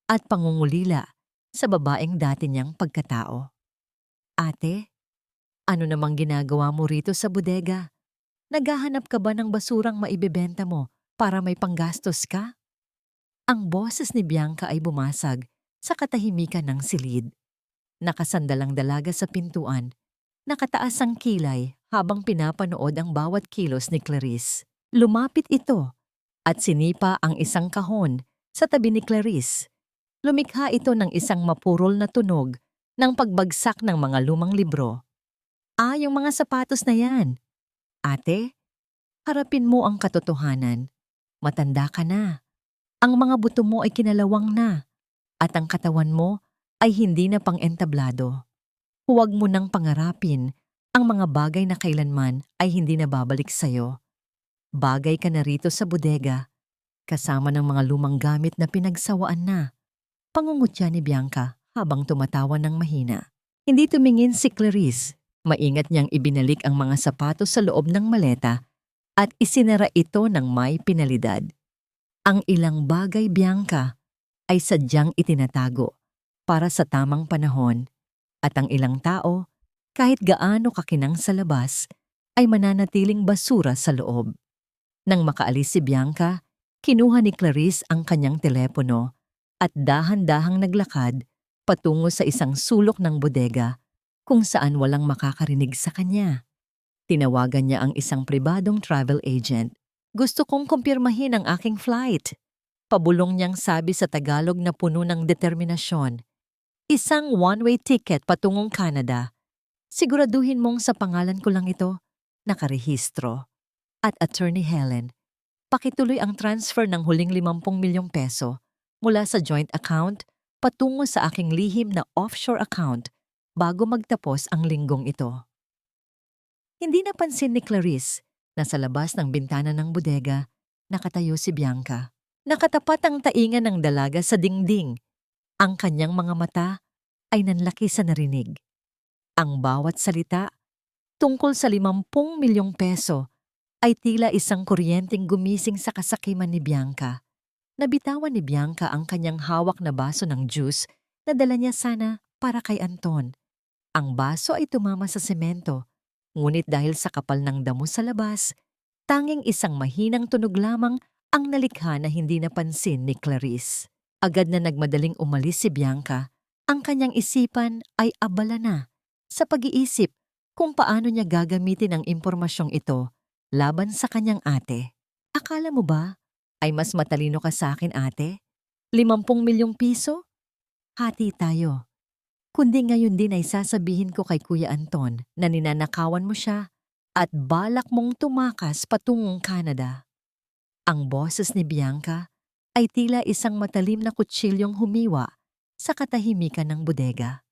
S1: at pangungulila sa babaeng dati niyang pagkatao. Ate, ano namang ginagawa mo rito sa bodega? Naghahanap ka ba ng basurang maibebenta mo para may panggastos ka? Ang boses ni Bianca ay bumasag sa katahimikan ng silid. Nakasandalang dalaga sa pintuan, nakataas ang kilay habang pinapanood ang bawat kilos ni Clarice. Lumapit ito at sinipa ang isang kahon sa tabi ni Clarice. Lumikha ito ng isang mapurol na tunog ng pagbagsak ng mga lumang libro. Yung mga sapatos na yan. Ate, harapin mo ang katotohanan. Matanda ka na. Ang mga buto mo ay kinalawang na at ang katawan mo ay hindi na pang-entablado. Huwag mo nang pangarapin ang mga bagay na kailanman ay hindi na babalik sa'yo. Bagay ka na rito sa bodega, kasama ng mga lumang gamit na pinagsawaan na. Pangungutya ni Bianca habang tumatawa ng mahina. Hindi tumingin si Clarice. Maingat niyang ibinalik ang mga sapatos sa loob ng maleta at isinara ito ng may pinalidad. Ang ilang bagay, Bianca, ay sadyang itinatago para sa tamang panahon at ang ilang tao, kahit gaano kakinang sa labas, ay mananatiling basura sa loob. Nang makaalis si Bianca, kinuha ni Clarice ang kanyang telepono at dahan-dahang naglakad patungo sa isang sulok ng bodega kung saan walang makakarinig sa kanya. Tinawagan niya ang isang pribadong travel agent. Gusto kong kumpirmahin ang aking flight. Pabulong niyang sabi sa Tagalog na puno ng determinasyon. Isang one-way ticket patungong Canada. Siguraduhin mong sa pangalan ko lang ito, nakarehistro. At Attorney Helen, pakituloy ang transfer ng huling 50 milyong peso mula sa joint account patungo sa aking lihim na offshore account bago magtapos ang linggong ito. Hindi napansin ni Clarice na sa labas ng bintana ng bodega, nakatayo si Bianca. Nakatapat ang tainga ng dalaga sa dingding. Ang kanyang mga mata ay nanlaki sa narinig. Ang bawat salita tungkol sa 50 milyong peso ay tila isang kuryenteng gumising sa kasakiman ni Bianca. Nabitawan ni Bianca ang kanyang hawak na baso ng juice na dala niya sana para kay Anton. Ang baso ay tumama sa semento, ngunit dahil sa kapal ng damo sa labas, tanging isang mahinang tunog lamang ang nalikha na hindi napansin ni Clarice. Agad na nagmadaling umalis si Bianca. Ang kanyang isipan ay abala na sa pag-iisip kung paano niya gagamitin ang impormasyong ito laban sa kanyang ate. Akala mo ba ay mas matalino ka sa akin, ate? 50 milyong piso? Hati tayo. Kundi ngayon din ay sasabihin ko kay Kuya Anton na ninanakawan mo siya at balak mong tumakas patungong Canada. Ang boses ni Bianca ay tila isang matalim na kutsilyong humiwa sa katahimikan ng bodega.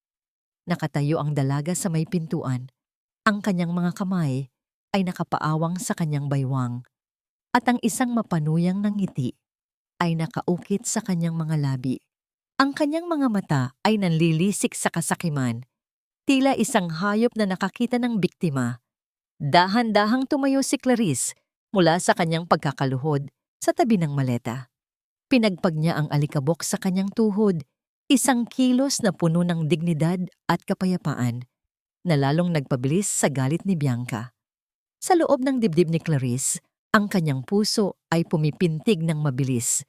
S1: Nakatayo ang dalaga sa may pintuan. Ang kanyang mga kamay ay nakapaawang sa kanyang baywang at ang isang mapanuyang ng ngiti ay nakaukit sa kanyang mga labi. Ang kanyang mga mata ay nanlilisik sa kasakiman, tila isang hayop na nakakita ng biktima. Dahan-dahang tumayo si Clarice mula sa kanyang pagkakaluhod sa tabi ng maleta. Pinagpag niya ang alikabok sa kanyang tuhod, isang kilos na puno ng dignidad at kapayapaan, na lalong nagpabilis sa galit ni Bianca. Sa loob ng dibdib ni Clarice, ang kanyang puso ay pumipintig ng mabilis,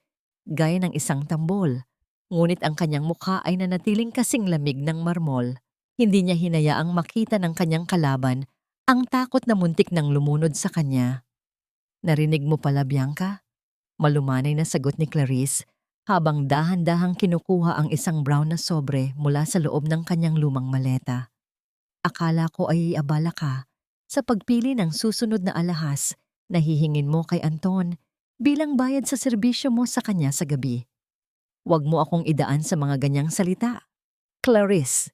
S1: gaya ng isang tambol. Ngunit ang kanyang mukha ay nanatiling kasing lamig ng marmol. Hindi niya hinayaang makita ng kanyang kalaban ang takot na muntik nang lumunod sa kanya. Narinig mo pala, Bianca? Malumanay na sagot ni Clarice habang dahan-dahang kinukuha ang isang brown na sobre mula sa loob ng kanyang lumang maleta. Akala ko ay abala ka Sa pagpili ng susunod na alahas na hihingin mo kay Anton bilang bayad sa serbisyo mo sa kanya sa gabi. Huwag mo akong idaan sa mga ganyang salita. Clarice,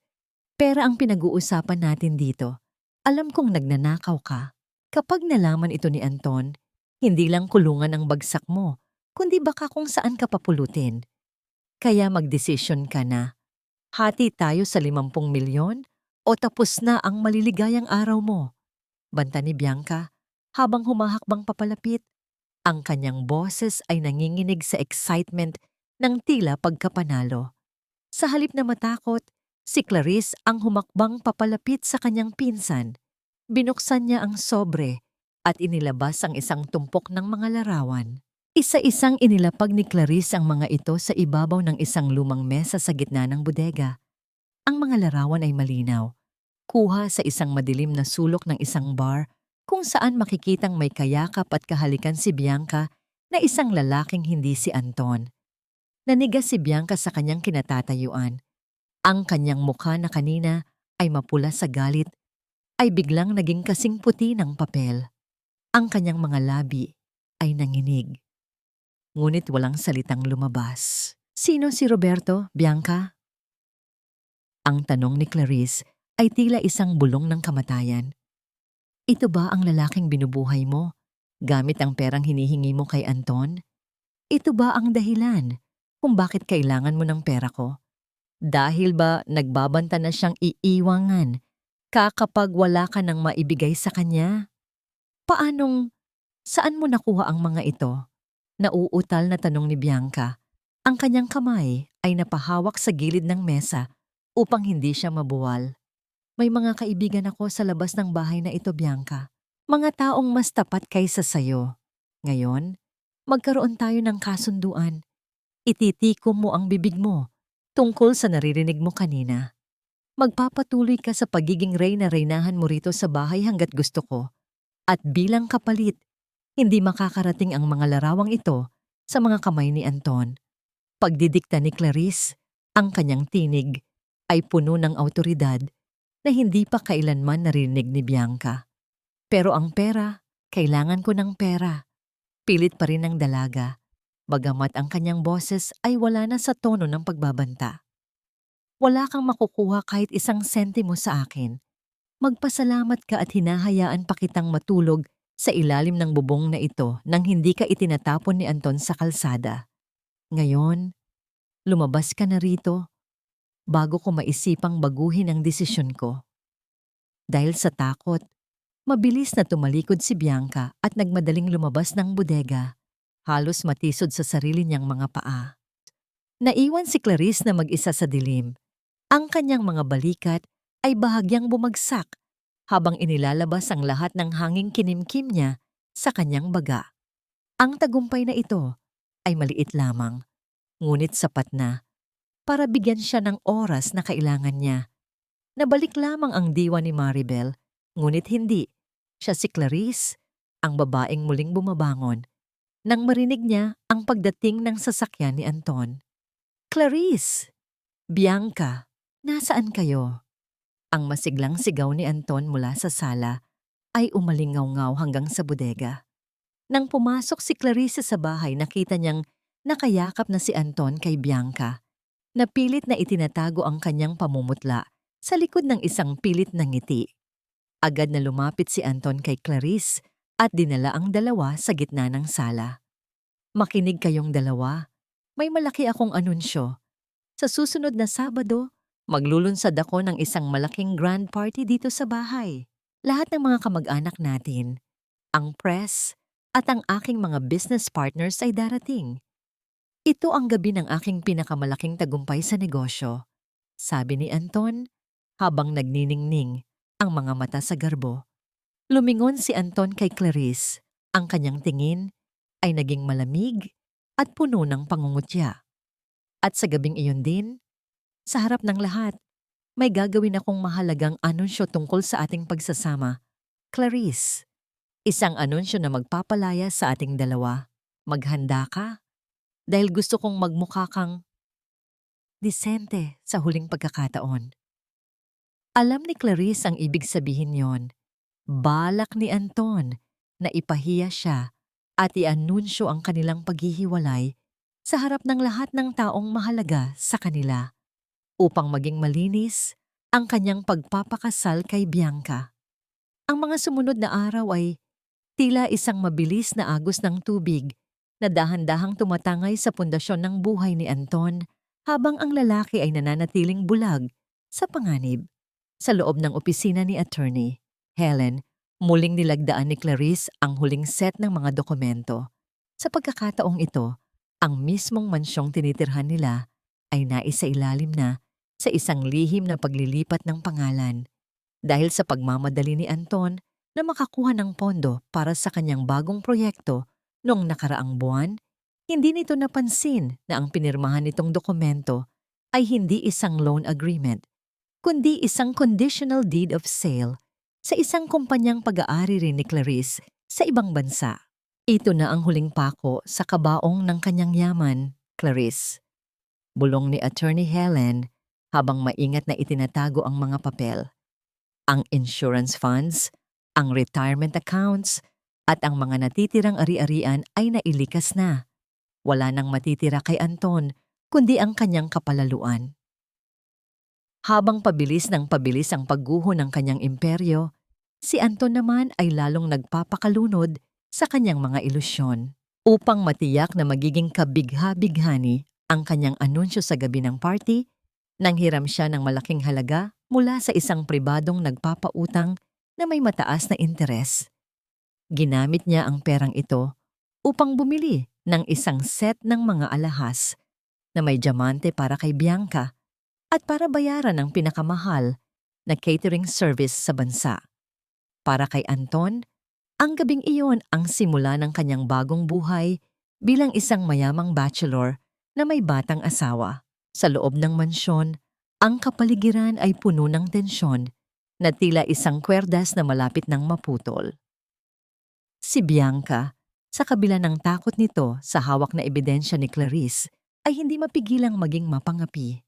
S1: pera ang pinag-uusapan natin dito. Alam kong nagnanakaw ka. Kapag nalaman ito ni Anton, hindi lang kulungan ang bagsak mo, kundi baka kung saan ka papulutin. Kaya magdesisyon ka na. Hati tayo sa 50 milyon o tapos na ang maliligayang araw mo. Banta ni Bianca habang humahakbang papalapit. Ang kanyang boses ay nanginginig sa excitement ng tila pagkapanalo. Sa halip na matakot, si Clarice ang humakbang papalapit sa kanyang pinsan. Binuksan niya ang sobre at inilabas ang isang tumpok ng mga larawan. Isa-isang inilapag ni Clarice ang mga ito sa ibabaw ng isang lumang mesa sa gitna ng bodega. Ang mga larawan ay malinaw, kuha sa isang madilim na sulok ng isang bar kung saan makikitang may kayakap at kahalikan si Bianca na isang lalaking hindi si Anton. Nanigas si Bianca sa kanyang kinatatayuan. Ang kanyang mukha na kanina ay mapula sa galit ay biglang naging kasing puti ng papel. Ang kanyang mga labi ay nanginig. Ngunit walang salitang lumabas. Sino si Roberto, Bianca? Ang tanong ni Clarice ay tila isang bulong ng kamatayan. Ito ba ang lalaking binubuhay mo gamit ang perang hinihingi mo kay Anton? Ito ba ang dahilan kung bakit kailangan mo ng pera ko? Dahil ba nagbabanta na siyang iiwangan kapag wala ka nang maibigay sa kanya? Saan mo nakuha ang mga ito? Nauutal na tanong ni Bianca. Ang kanyang kamay ay napahawak sa gilid ng mesa upang hindi siya mabuwal. May mga kaibigan ako sa labas ng bahay na ito, Bianca. Mga taong mas tapat kaysa sayo. Ngayon, magkaroon tayo ng kasunduan. Ititikom mo ang bibig mo tungkol sa naririnig mo kanina. Magpapatuloy ka sa pagiging reyna-reynahan mo rito sa bahay hanggat gusto ko. At bilang kapalit, hindi makakarating ang mga larawang ito sa mga kamay ni Anton. Pagdidikta ni Clarice, ang kanyang tinig ay puno ng awtoridad na hindi pa kailanman narinig ni Bianca. Pero ang pera, kailangan ko ng pera. Pilit pa rin ng dalaga, bagamat ang kanyang boses ay wala na sa tono ng pagbabanta. Wala kang makukuha kahit isang sentimo sa akin. Magpasalamat ka at hinahayaan pa kitang matulog sa ilalim ng bubong na ito nang hindi ka itinatapon ni Anton sa kalsada. Ngayon, lumabas ka na rito bago ko maisipang baguhin ang desisyon ko. Dahil sa takot, mabilis na tumalikod si Bianca at nagmadaling lumabas ng bodega, halos matisod sa sarili niyang mga paa. Naiwan si Clarice na mag-isa sa dilim. Ang kanyang mga balikat ay bahagyang bumagsak habang inilalabas ang lahat ng hanging kinimkim niya sa kanyang baga. Ang tagumpay na ito ay maliit lamang, ngunit sapat na para bigyan siya ng oras na kailangan niya. Nabalik lamang ang diwa ni Maribel, ngunit hindi. Siya si Clarice, ang babaeng muling bumabangon, nang marinig niya ang pagdating ng sasakyan ni Anton. Clarice! Bianca! Nasaan kayo? Ang masiglang sigaw ni Anton mula sa sala ay umalingaw-ngaw hanggang sa bodega. Nang pumasok si Clarice sa bahay, nakita niyang nakayakap na si Anton kay Bianca. Napilit na itinatago ang kanyang pamumutla sa likod ng isang pilit na ngiti. Agad na lumapit si Anton kay Clarice at dinala ang dalawa sa gitna ng sala. Makinig kayong dalawa. May malaki akong anunsyo. Sa susunod na Sabado, maglulunsad ako ng isang malaking grand party dito sa bahay. Lahat ng mga kamag-anak natin, ang press at ang aking mga business partners ay darating. Ito ang gabi ng aking pinakamalaking tagumpay sa negosyo, sabi ni Anton habang nagniningning ang mga mata sa garbo. Lumingon si Anton kay Clarice. Ang kanyang tingin ay naging malamig at puno ng pangungutya. At sa gabing iyon din, sa harap ng lahat, may gagawin akong mahalagang anunsyo tungkol sa ating pagsasama. Clarice, isang anunsyo na magpapalaya sa ating dalawa. Maghanda ka? Dahil gusto kong magmukha kang disente sa huling pagkakataon. Alam ni Clarice ang ibig sabihin yon. Balak ni Anton na ipahiya siya at ianunsyo ang kanilang paghihiwalay sa harap ng lahat ng taong mahalaga sa kanila upang maging malinis ang kanyang pagpapakasal kay Bianca. Ang mga sumunod na araw ay tila isang mabilis na agos ng tubig na dahan-dahang tumatangay sa pundasyon ng buhay ni Anton habang ang lalaki ay nananatiling bulag sa panganib. Sa loob ng opisina ni Attorney Helen, muling nilagdaan ni Clarice ang huling set ng mga dokumento. Sa pagkakataong ito, ang mismong mansyong tinitirhan nila ay naisailalim na sa isang lihim na paglilipat ng pangalan. Dahil sa pagmamadali ni Anton na makakuha ng pondo para sa kanyang bagong proyekto noong nakaraang buwan, hindi nito napansin na ang pinirmahan nitong dokumento ay hindi isang loan agreement, kundi isang conditional deed of sale sa isang kumpanyang pag-aari rin ni Clarice sa ibang bansa. Ito na ang huling pako sa kabaong ng kanyang yaman, Clarice. Bulong ni Attorney Helen habang maingat na itinatago ang mga papel. Ang insurance funds, ang retirement accounts, at ang mga natitirang ari-arian ay nailikas na. Wala nang matitira kay Anton, kundi ang kanyang kapalaluan. Habang pabilis ang pagguho ng kanyang imperyo, si Anton naman ay lalong nagpapakalunod sa kanyang mga ilusyon. Upang matiyak na magiging kabigha-bighani ang kanyang anunsyo sa gabi ng party, nanghiram siya ng malaking halaga mula sa isang pribadong nagpapautang na may mataas na interes. Ginamit niya ang perang ito upang bumili ng isang set ng mga alahas na may diamante para kay Bianca at para bayaran ang pinakamahal na catering service sa bansa. Para kay Anton, ang gabing iyon ang simula ng kanyang bagong buhay bilang isang mayamang bachelor na may batang asawa. Sa loob ng mansyon, ang kapaligiran ay puno ng tensyon na tila isang kwerdas na malapit ng maputol. Si Bianca, sa kabila ng takot nito sa hawak na ebidensya ni Clarice, ay hindi mapigilang maging mapangapi.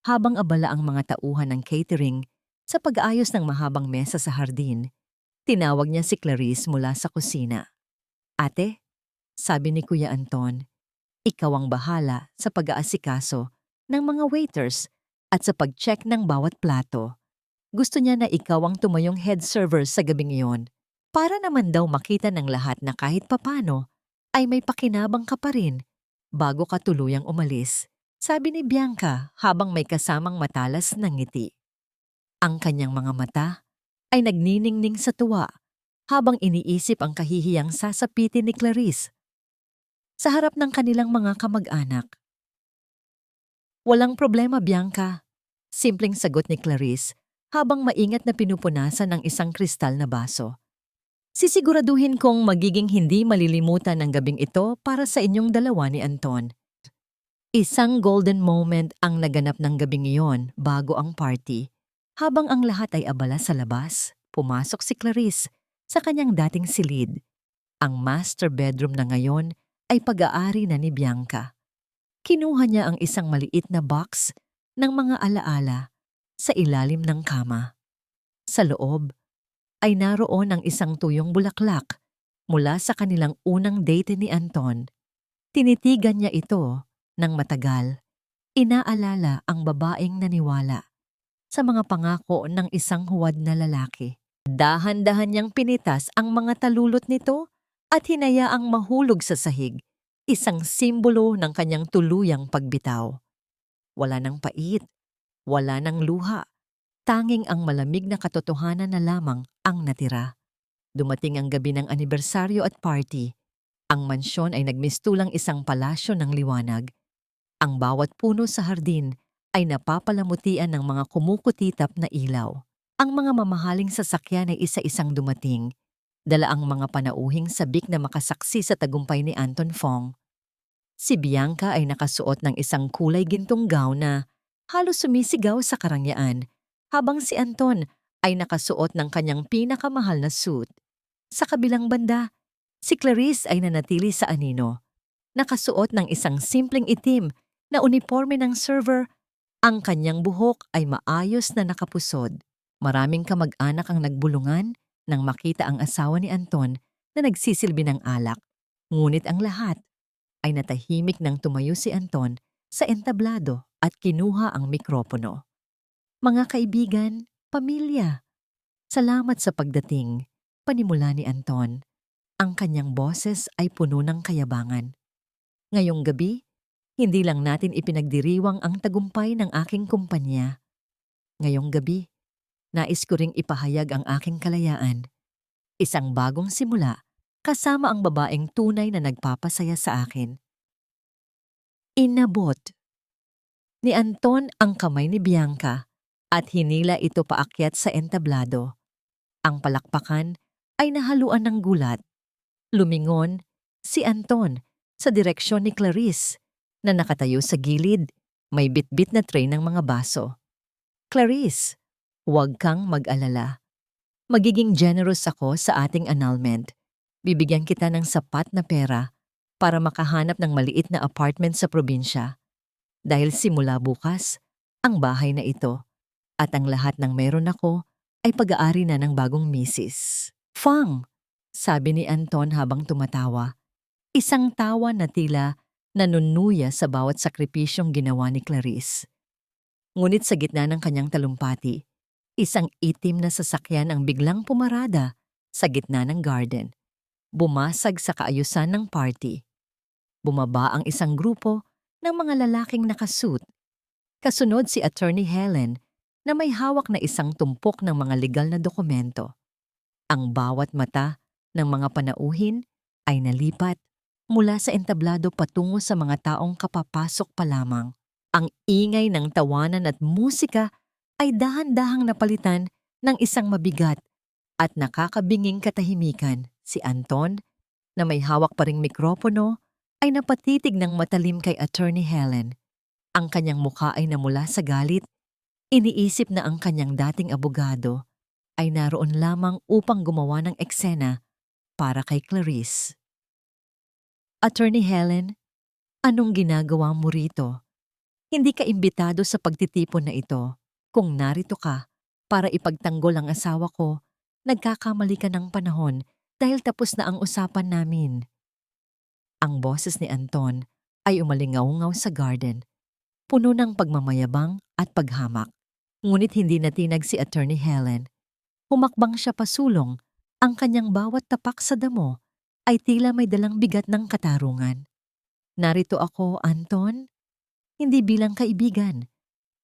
S1: Habang abala ang mga tauhan ng catering sa pag-aayos ng mahabang mesa sa hardin, tinawag niya si Clarice mula sa kusina. "Ate," sabi ni Kuya Anton, "ikaw ang bahala sa pag-aasikaso ng mga waiters at sa pag-check ng bawat plato. Gusto niya na ikaw ang tumayong head server sa gabing iyon para naman daw makita ng lahat na kahit papano ay may pakinabang ka pa rin bago ka tuluyang umalis," sabi ni Bianca habang may kasamang matalas na ngiti. Ang kanyang mga mata ay nagniningning sa tuwa habang iniisip ang kahihiyang sasapitin ni Clarice sa harap ng kanilang mga kamag-anak. "Walang problema, Bianca," simpleng sagot ni Clarice habang maingat na pinupunasan ang isang kristal na baso. "Sisiguraduhin kong magiging hindi malilimutan ang gabing ito para sa inyong dalawa ni Anton." Isang golden moment ang naganap ng gabing iyon bago ang party. Habang ang lahat ay abala sa labas, pumasok si Clarice sa kanyang dating silid. Ang master bedroom na ngayon ay pag-aari na ni Bianca. Kinuha niya ang isang maliit na box ng mga alaala sa ilalim ng kama. Sa loob ay naroon ang isang tuyong bulaklak mula sa kanilang unang date ni Anton. Tinitigan niya ito ng matagal. Inaalala ang babaeng naniwala sa mga pangako ng isang huwad na lalaki. Dahan-dahan niyang pinitas ang mga talulot nito at hinayaang mahulog sa sahig, isang simbolo ng kanyang tuluyang pagbitaw. Wala nang pait, wala nang luha, tanging ang malamig na katotohanan na lamang ang natira. Dumating ang gabi ng anibersaryo at party. Ang mansyon ay nagmistulang isang palasyo ng liwanag. Ang bawat puno sa hardin ay napapalamutian ng mga kumukutitap na ilaw. Ang mga mamahaling sasakyan ay isa-isang dumating. Dala ang mga panauhing sabik na makasaksi sa tagumpay ni Anton Fong. Si Bianca ay nakasuot ng isang kulay gintong gown na halos sumisigaw sa karangyaan, habang si Anton ay nakasuot ng kanyang pinakamahal na suit. Sa kabilang banda, si Clarice ay nanatili sa anino. Nakasuot ng isang simpleng itim na uniforme ng server. Ang kanyang buhok ay maayos na nakapusod. Maraming kamag-anak ang nagbulungan nang makita ang asawa ni Anton na nagsisilbi ng alak. Ngunit ang lahat ay natahimik nang tumayo si Anton sa entablado at kinuha ang mikropono. Mga kaibigan, pamilya, salamat sa pagdating, panimula ni Anton. Ang kanyang boses ay puno ng kayabangan. Ngayong gabi, hindi lang natin ipinagdiriwang ang tagumpay ng aking kumpanya. Ngayong gabi, nais ko ring ipahayag ang aking kalayaan. Isang bagong simula kasama ang babaeng tunay na nagpapasaya sa akin. Inabot ni Anton ang kamay ni Bianca at hinila ito paakyat sa entablado. Ang palakpakan ay nahaluan ng gulat. Lumingon si Anton sa direksyon ni Clarice na nakatayo sa gilid, may bitbit na tray ng mga baso. Clarice, huwag kang mag-alala. Magiging generous ako sa ating annulment. Bibigyan kita ng sapat na pera para makahanap ng maliit na apartment sa probinsya. Dahil simula bukas, ang bahay na ito at ang lahat ng meron ako ay pag-aari na ng bagong misis. Fang! Sabi ni Anton habang tumatawa. Isang tawa na tila nanunuya sa bawat sakripisyong ginawa ni Clarice. Ngunit sa gitna ng kanyang talumpati, isang itim na sasakyan ang biglang pumarada sa gitna ng garden. Bumasag sa kaayusan ng party. Bumaba ang isang grupo ng mga lalaking nakasuit. Kasunod si Attorney Helen na may hawak na isang tumpok ng mga legal na dokumento. Ang bawat mata ng mga panauhin ay nalipat mula sa entablado patungo sa mga taong kapapasok pa lamang. Ang ingay ng tawanan at musika ay dahan-dahang napalitan ng isang mabigat at nakakabinging katahimikan. Si Anton, na may hawak pa ring mikropono, ay napatitig ng matalim kay Attorney Helen. Ang kanyang mukha ay namula sa galit. Iniisip na ang kanyang dating abogado ay naroon lamang upang gumawa ng eksena para kay Clarice. Attorney Helen, anong ginagawa mo rito? Hindi ka imbitado sa pagtitipon na ito. Kung narito ka para ipagtanggol ang asawa ko, nagkakamali ka ng panahon dahil tapos na ang usapan namin. Ang boses ni Anton ay umalingaw-ngaw sa garden, puno ng pagmamayabang at paghamak. Ngunit hindi natinag si Attorney Helen. Humakbang siya pasulong, ang kanyang bawat tapak sa damo ay tila may dalang bigat ng katarungan. Narito ako, Anton, hindi bilang kaibigan,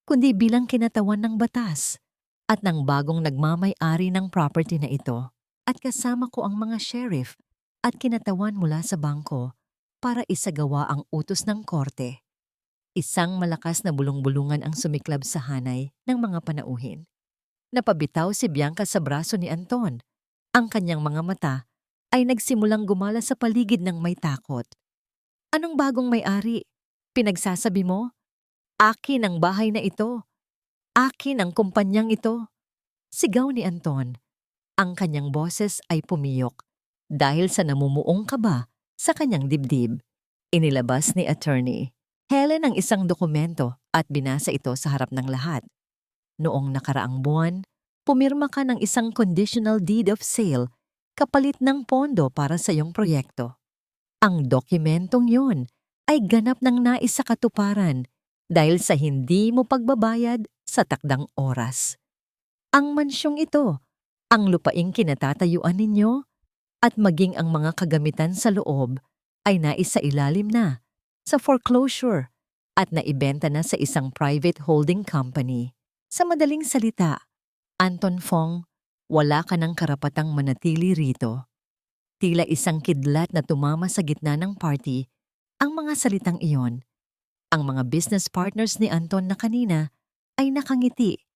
S1: kundi bilang kinatawan ng batas at ng bagong nagmamay-ari ng property na ito. At kasama ko ang mga sheriff at kinatawan mula sa bangko para isagawa ang utos ng korte. Isang malakas na bulong-bulungan ang sumiklab sa hanay ng mga panauhin. Napabitaw si Bianca sa braso ni Anton. Ang kanyang mga mata ay nagsimulang gumala sa paligid ng may takot. Anong bagong may-ari? Pinagsasabi mo? Akin ang bahay na ito. Akin ang kumpanyang ito. Sigaw ni Anton. Ang kanyang boses ay pumiyok dahil sa namumuong kaba sa kanyang dibdib. Inilabas ni Attorney Helen ang isang dokumento at binasa ito sa harap ng lahat. Noong nakaraang buwan, pumirma ka ng isang conditional deed of sale kapalit ng pondo para sa iyong proyekto. Ang dokumentong yun ay ganap ng nais sa katuparan dahil sa hindi mo pagbabayad sa takdang oras. Ang mansyong ito, ang lupaing kinatatayuan ninyo, at maging ang mga kagamitan sa loob ay naisailalim na sa foreclosure at naibenta na sa isang private holding company. Sa madaling salita, Anton Fong, wala ka ng karapatang manatili rito. Tila isang kidlat na tumama sa gitna ng party ang mga salitang iyon. Ang mga business partners ni Anton na kanina ay nakangiti,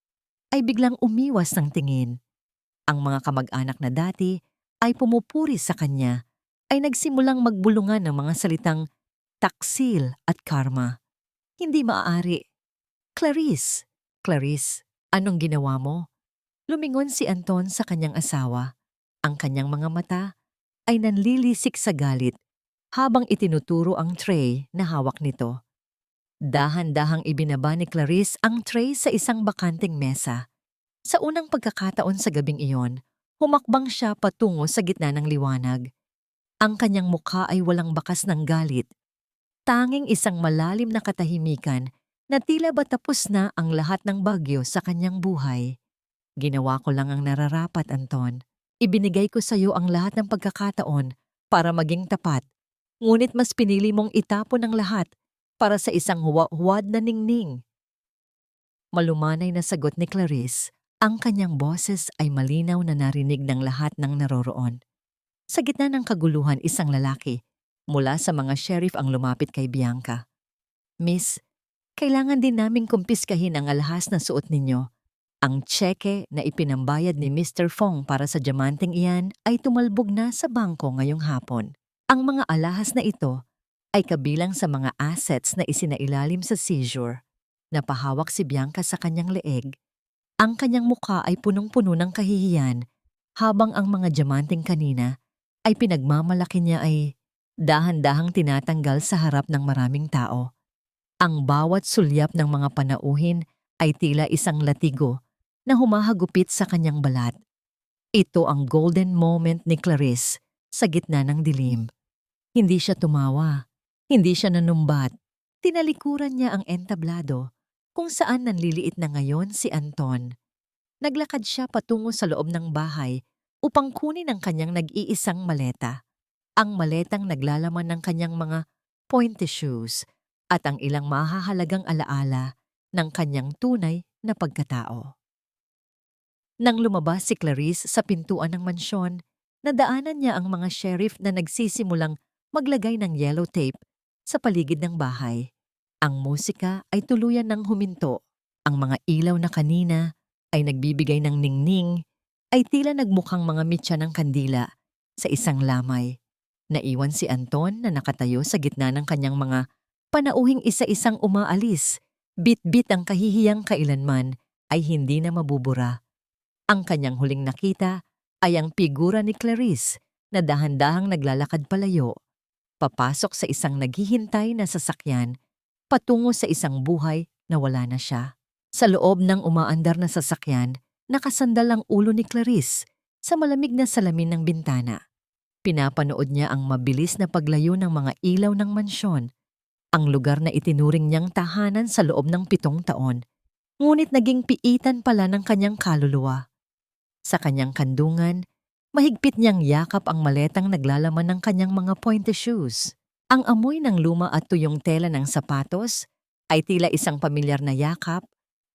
S1: ay biglang umiwas ng tingin. Ang mga kamag-anak na dati ay pumupuri sa kanya, ay nagsimulang magbulungan ng mga salitang taksil at karma. Hindi maaari. Clarice, Clarice, anong ginawa mo? Lumingon si Anton sa kanyang asawa. Ang kanyang mga mata ay nanlilisik sa galit habang itinuturo ang tray na hawak nito. Dahan-dahang ibinaba ni Clarice ang tray sa isang bakanting mesa. Sa unang pagkakataon sa gabing iyon, Humakbang siya patungo sa gitna ng liwanag. Ang kanyang mukha ay walang bakas ng galit. Tanging isang malalim na katahimikan na tila ba tapos na ang lahat ng bagyo sa kanyang buhay. Ginawa ko lang ang nararapat, Anton. Ibinigay ko sa iyo ang lahat ng pagkakataon para maging tapat. Ngunit mas pinili mong itapon ang lahat para sa isang huwad na ningning. Malumanay na sagot ni Clarice, ang kanyang boses ay malinaw na narinig ng lahat ng naroroon. Sa gitna ng kaguluhan, isang lalaki mula sa mga sheriff ang lumapit kay Bianca. Miss, kailangan din naming kumpiskahin ang alahas na suot ninyo. Ang tseke na ipinambayad ni Mr. Fong para sa diamanteng iyan ay tumalbog na sa bangko ngayong hapon. Ang mga alahas na ito ay kabilang sa mga assets na isinailalim sa seizure. Napahawak si Bianca sa kanyang leeg. Ang kanyang mukha ay punong-puno ng kahihiyan habang ang mga diamanteng kanina ay pinagmamalaki niya ay dahan-dahang tinatanggal sa harap ng maraming tao. Ang bawat sulyap ng mga panauhin ay tila isang latigo na humahagupit sa kanyang balat. Ito ang golden moment ni Clarice sa gitna ng dilim. Hindi siya tumawa, hindi siya nanumbat. Tinalikuran niya ang entablado kung saan nanliliit na ngayon si Anton. Naglakad siya patungo sa loob ng bahay upang kunin ang kanyang nag-iisang maleta. Ang maletang naglalaman ng kanyang mga pointe shoes at ang ilang mahahalagang alaala ng kanyang tunay na pagkatao. Nang lumabas si Clarice sa pintuan ng mansyon, nadaanan niya ang mga sheriff na nagsisimulang maglagay ng yellow tape sa paligid ng bahay. Ang musika ay tuluyan ng huminto. Ang mga ilaw na kanina ay nagbibigay ng ningning ay tila nagmukhang mga mitya ng kandila sa isang lamay. Naiwan si Anton na nakatayo sa gitna ng kanyang mga panauhing isa-isang umaalis. Bit-bit ang kahihiyang kailanman ay hindi na mabubura. Ang kanyang huling nakita ay ang figura ni Clarice na dahan-dahang naglalakad palayo, papasok sa isang naghihintay na sasakyan, patungo sa isang buhay na wala na siya. Sa loob ng umaandar na sasakyan, nakasandal ang ulo ni Clarice sa malamig na salamin ng bintana. Pinapanood niya ang mabilis na paglayo ng mga ilaw ng mansyon, ang lugar na itinuring niyang tahanan sa loob ng 7 taon, ngunit naging piitan pala ng kanyang kaluluwa. Sa kanyang kandungan, mahigpit niyang yakap ang maletang naglalaman ng kanyang mga pointe shoes. Ang amoy ng luma at tuyong tela ng sapatos ay tila isang pamilyar na yakap,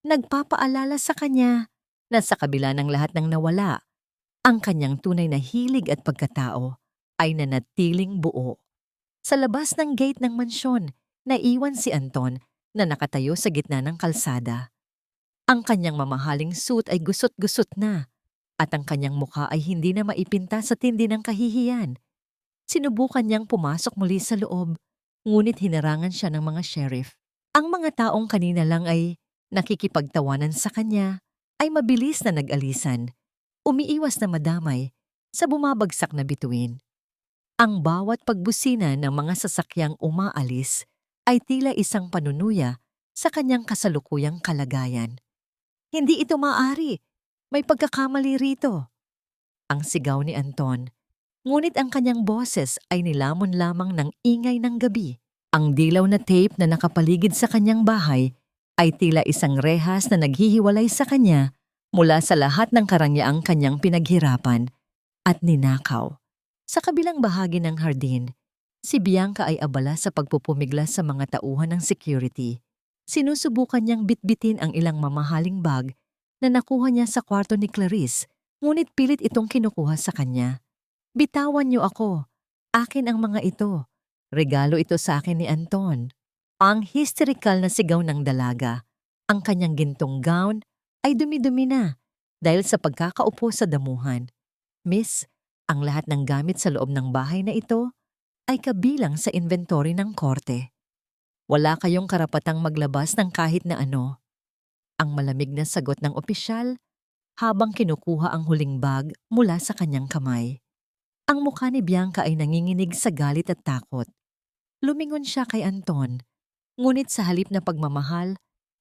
S1: nagpapaalala sa kanya na sa kabila ng lahat ng nawala, ang kanyang tunay na hilig at pagkatao ay nanatiling buo. Sa labas ng gate ng mansyon, naiwan si Anton na nakatayo sa gitna ng kalsada. Ang kanyang mamahaling suit ay gusot-gusot na, at ang kanyang mukha ay hindi na maipinta sa tindi ng kahihiyan. Sinubukan niyang pumasok muli sa loob, ngunit hinarangan siya ng mga sheriff. Ang mga taong kanina lang ay nakikipagtawanan sa kanya ay mabilis na nag-alisan, umiiwas na madamay sa bumabagsak na bituin. Ang bawat pagbusina ng mga sasakyang umaalis ay tila isang panunuya sa kanyang kasalukuyang kalagayan. Hindi ito maaari. May pagkakamali rito. Ang sigaw ni Anton. Ngunit ang kanyang boses ay nilamon lamang ng ingay ng gabi. Ang dilaw na tape na nakapaligid sa kanyang bahay ay tila isang rehas na naghihiwalay sa kanya mula sa lahat ng karangyaan kanyang pinaghirapan at ninakaw. Sa kabilang bahagi ng hardin, si Bianca ay abala sa pagpupumiglas sa mga tauhan ng security. Sinusubukan niyang bitbitin ang ilang mamahaling bag na nakuha niya sa kwarto ni Clarice, ngunit pilit itong kinukuha sa kanya. Bitawan niyo ako. Akin ang mga ito. Regalo ito sa akin ni Anton. Ang hysterical na sigaw ng dalaga. Ang kanyang gintong gown ay dumi-dumi na dahil sa pagkakaupo sa damuhan. Miss, ang lahat ng gamit sa loob ng bahay na ito ay kabilang sa inventory ng korte. Wala kayong karapatang maglabas ng kahit na ano. Ang malamig na sagot ng opisyal habang kinukuha ang huling bag mula sa kanyang kamay. Ang mukha ni Bianca ay nanginginig sa galit at takot. Lumingon siya kay Anton, ngunit sa halip na pagmamahal,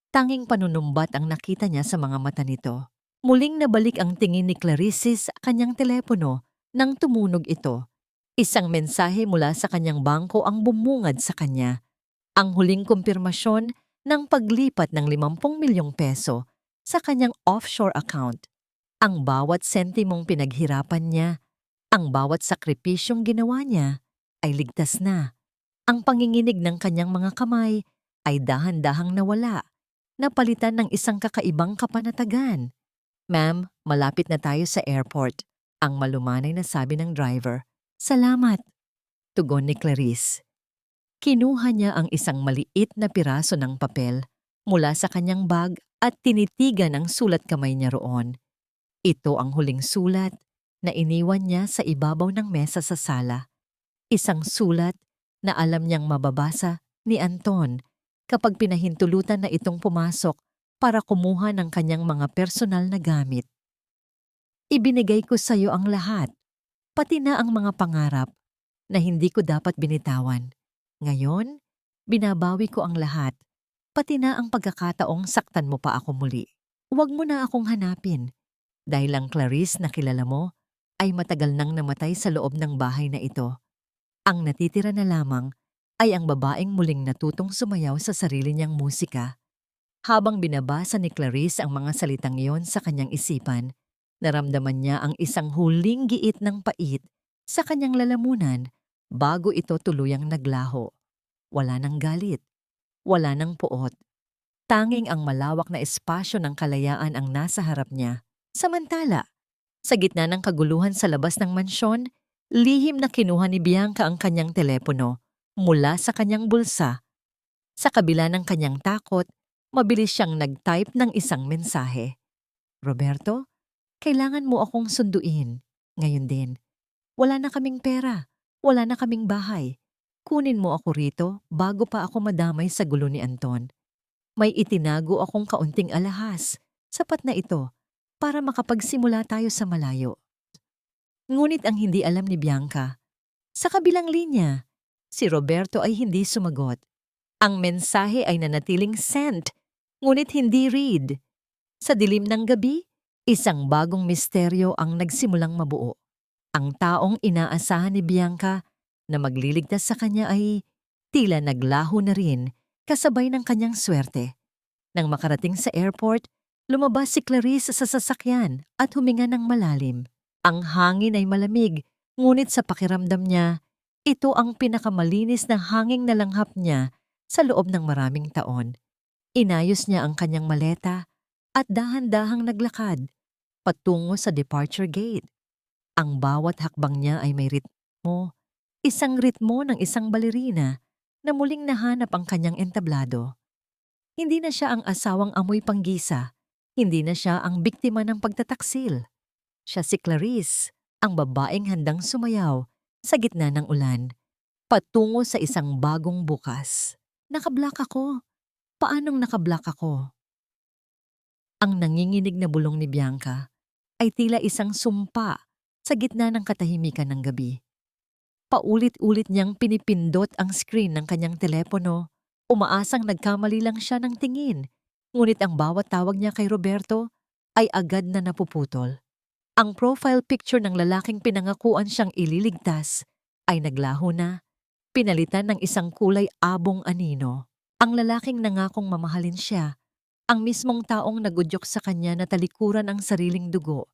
S1: tanging panunumbat ang nakita niya sa mga mata nito. Muling nabalik ang tingin ni Clarice sa kanyang telepono nang tumunog ito. Isang mensahe mula sa kanyang bangko ang bumungad sa kanya. Ang huling kumpirmasyon ng paglipat ng 50 milyong peso sa kanyang offshore account. Ang bawat sentimong pinaghirapan niya, ang bawat sakripisyong ginawa niya ay ligtas na. Ang panginginig ng kanyang mga kamay ay dahan-dahang nawala, napalitan ng isang kakaibang kapanatagan. "Ma'am, malapit na tayo sa airport," ang malumanay na sabi ng driver. "Salamat," tugon ni Clarice. Kinuha niya ang isang maliit na piraso ng papel mula sa kanyang bag at tinitigan ang sulat kamay niya roon. Ito ang huling sulat na iniwan niya sa ibabaw ng mesa sa sala. Isang sulat na alam niyang mababasa ni Anton kapag pinahintulutan na itong pumasok para kumuha ng kanyang mga personal na gamit. "Ibinigay ko sa iyo ang lahat, pati na ang mga pangarap na hindi ko dapat binitawan. Ngayon, binabawi ko ang lahat, pati na ang pagkakataong saktan mo pa ako muli. Huwag mo na akong hanapin, dahil ang Clarice na kilala mo ay matagal nang namatay sa loob ng bahay na ito. Ang natitira na lamang ay ang babaeng muling natutong sumayaw sa sarili niyang musika." Habang binabasa ni Clarice ang mga salitang iyon sa kanyang isipan, naramdaman niya ang isang huling giit ng pait sa kanyang lalamunan bago ito tuluyang naglaho. Wala nang galit, wala nang puot. Tanging ang malawak na espasyo ng kalayaan ang nasa harap niya. Samantala, sa gitna ng kaguluhan sa labas ng mansyon, lihim na kinuha ni Bianca ang kanyang telepono mula sa kanyang bulsa. Sa kabila ng kanyang takot, mabilis siyang nag-type ng isang mensahe. "Roberto, kailangan mo akong sunduin. Ngayon din. Wala na kaming pera. Wala na kaming bahay. Kunin mo ako rito bago pa ako madamay sa gulo ni Anton. May itinago akong kaunting alahas. Sapat na ito para makapagsimula tayo sa malayo." Ngunit ang hindi alam ni Bianca, sa kabilang linya, si Roberto ay hindi sumagot. Ang mensahe ay nanatiling sent, ngunit hindi read. Sa dilim ng gabi, isang bagong misteryo ang nagsimulang mabuo. Ang taong inaasahan ni Bianca na magliligtas sa kanya ay tila naglaho na rin kasabay ng kanyang swerte. Nang makarating sa airport, lumabas si Clarice sa sasakyan at huminga ng malalim. Ang hangin ay malamig, ngunit sa pakiramdam niya, ito ang pinakamalinis na hanging nalanghap niya sa loob ng maraming taon. Inayos niya ang kanyang maleta at dahan-dahang naglakad patungo sa departure gate. Ang bawat hakbang niya ay may ritmo, isang ritmo ng isang balerina na muling nahanap ang kanyang entablado. Hindi na siya ang asawang amoy panggisa, hindi na siya ang biktima ng pagtataksil. Siya si Clarice, ang babaeng handang sumayaw sa gitna ng ulan, patungo sa isang bagong bukas. "Nakablock ako. Paanong nakablock ako?" Ang nanginginig na bulong ni Bianca ay tila isang sumpa sa gitna ng katahimikan ng gabi. Paulit-ulit niyang pinipindot ang screen ng kanyang telepono, umaasang nagkamali lang siya ng tingin, ngunit ang bawat tawag niya kay Roberto ay agad na napuputol. Ang profile picture ng lalaking pinangakuan siyang ililigtas ay naglaho na, pinalitan ng isang kulay abong anino. Ang lalaking nangakong mamahalin siya, ang mismong taong nagudyok sa kanya na talikuran ang sariling dugo.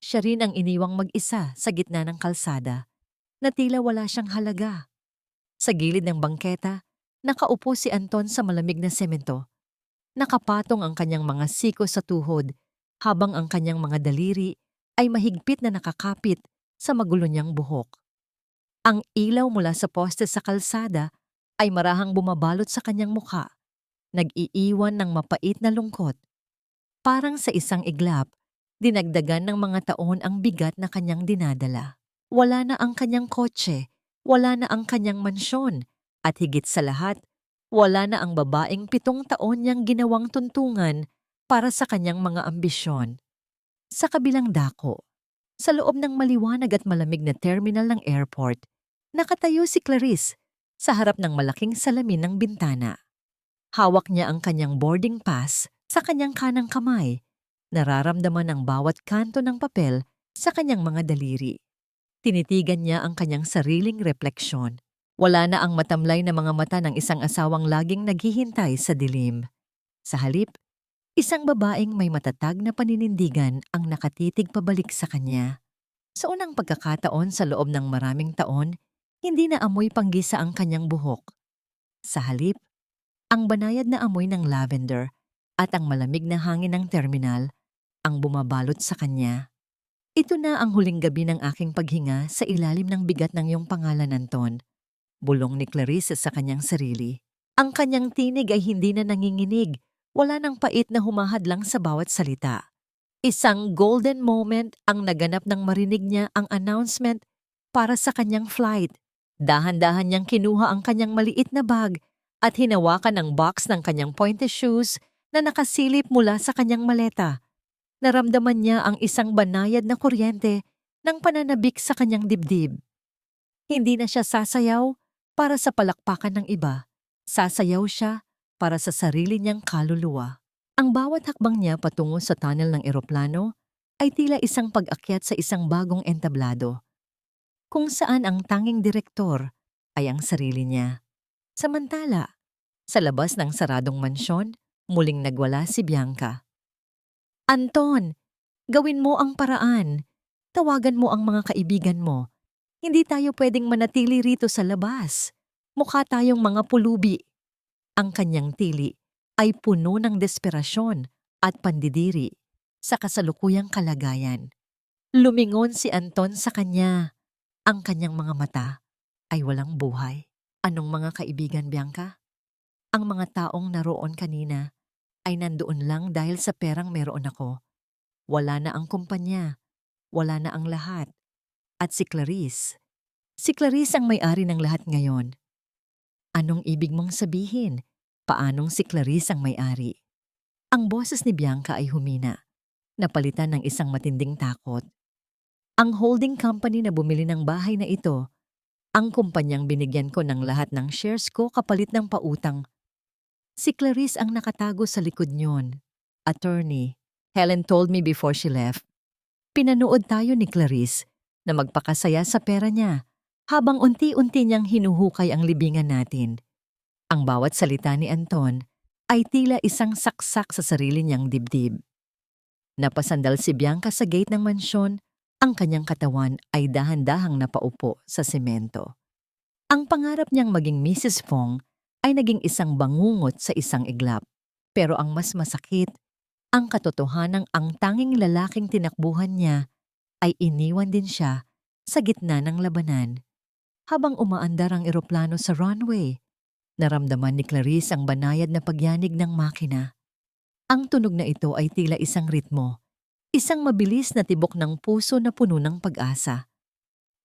S1: Siya rin ang iniwang mag-isa sa gitna ng kalsada, na tila wala siyang halaga. Sa gilid ng bangketa, nakaupo si Anton sa malamig na semento. Nakapatong ang kanyang mga siko sa tuhod, habang ang kanyang mga daliri ay mahigpit na nakakapit sa magulo niyang buhok. Ang ilaw mula sa poste sa kalsada ay marahang bumabalot sa kanyang mukha, nag-iiwan ng mapait na lungkot. Parang sa isang iglap, dinagdagan ng mga taon ang bigat na kanyang dinadala. Wala na ang kanyang kotse, wala na ang kanyang mansyon, at higit sa lahat, wala na ang babaeng 7 taon niyang ginawang tuntungan para sa kanyang mga ambisyon. Sa kabilang dako, sa loob ng maliwanag at malamig na terminal ng airport, nakatayo si Clarice sa harap ng malaking salamin ng bintana. Hawak niya ang kanyang boarding pass sa kanyang kanang kamay Nararamdaman ang bawat kanto ng papel sa kanyang mga daliri. Tinitigan niya ang kanyang sariling refleksyon. Wala na ang matamlay na mga mata ng isang asawang laging naghihintay sa dilim. Sa halip, isang babaeng may matatag na paninindigan ang nakatitig pabalik sa kanya. Sa unang pagkakataon sa loob ng maraming taon, hindi na amoy panggisa ang kanyang buhok. Sa halip, ang banayad na amoy ng lavender at ang malamig na hangin ng terminal ang bumabalot sa kanya. Ito na ang huling gabi ng aking paghinga sa ilalim ng bigat ng iyong pangalan, Anton. Bulong ni Clarice sa kanyang sarili. Ang kanyang tinig ay hindi na nanginginig. Wala nang pait na humahadlang sa bawat salita. Isang golden moment ang naganap nang marinig niya ang announcement para sa kanyang flight. Dahan-dahan niyang kinuha ang kanyang maliit na bag at hinawakan ang box ng kanyang pointed shoes na nakasilip mula sa kanyang maleta. Naramdaman niya ang isang banayad na kuryente ng pananabik sa kanyang dibdib. Hindi na siya sasayaw para sa palakpakan ng iba. Sasayaw siya para sa sarili niyang kaluluwa. Ang bawat hakbang niya patungo sa tunnel ng eroplano ay tila isang pag-akyat sa isang bagong entablado, kung saan ang tanging direktor ay ang sarili niya. Samantala, sa labas ng saradong mansyon, muling nagwala si Bianca. Anton, gawin mo ang paraan. Tawagan mo ang mga kaibigan mo. Hindi tayo pwedeng manatili rito sa labas. Mukha tayong mga pulubi. Ang kanyang tili ay puno ng desperasyon at pandidiri sa kasalukuyang kalagayan. Lumingon si Anton sa kanya. Ang kanyang mga mata ay walang buhay. Anong mga kaibigan, Bianca? Ang mga taong naroon kanina ay nandoon lang dahil sa perang meron ako. Wala na ang kumpanya. Wala na ang lahat. At si Clarice. Si Clarice ang may-ari ng lahat ngayon. Anong ibig mong sabihin? Paanong si Clarice ang may-ari? Ang boses ni Bianca ay humina, napalitan ng isang matinding takot. Ang holding company na bumili ng bahay na ito, ang kumpanyang binigyan ko ng lahat ng shares ko kapalit ng pautang. Si Clarice ang nakatago sa likod niyon. Attorney, Helen told me before she left. Pinanood tayo ni Clarice na magpakasaya sa pera niya habang unti-unti niyang hinuhukay ang libingan natin. Ang bawat salita ni Anton ay tila isang saksak sa sarili niyang dibdib. Napasandal si Bianca sa gate ng mansyon, ang kanyang katawan ay dahan-dahang napaupo sa semento. Ang pangarap niyang maging Mrs. Fong ay naging isang bangungot sa isang iglap. Pero ang mas masakit, ang katotohanang ang tanging lalaking tinakbuhan niya ay iniwan din siya sa gitna ng labanan. Habang umaandar ang eroplano sa runway, naramdaman ni Clarice ang banayad na pagyanig ng makina. Ang tunog na ito ay tila isang ritmo, isang mabilis na tibok ng puso na puno ng pag-asa.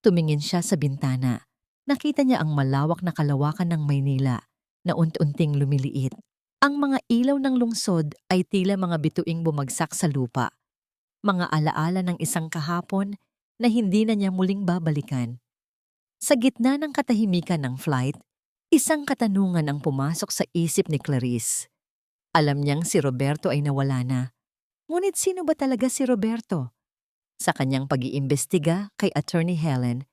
S1: Tumingin siya sa bintana. Nakita niya ang malawak na kalawakan ng Maynila na unti-unting lumiliit. Ang mga ilaw ng lungsod ay tila mga bituing bumagsak sa lupa. Mga alaala ng isang kahapon na hindi na niya muling babalikan. Sa gitna ng katahimikan ng flight, isang katanungan ang pumasok sa isip ni Clarice. Alam niyang si Roberto ay nawala na. Ngunit sino ba talaga si Roberto? Sa kanyang pag-iimbestiga kay Attorney Helen,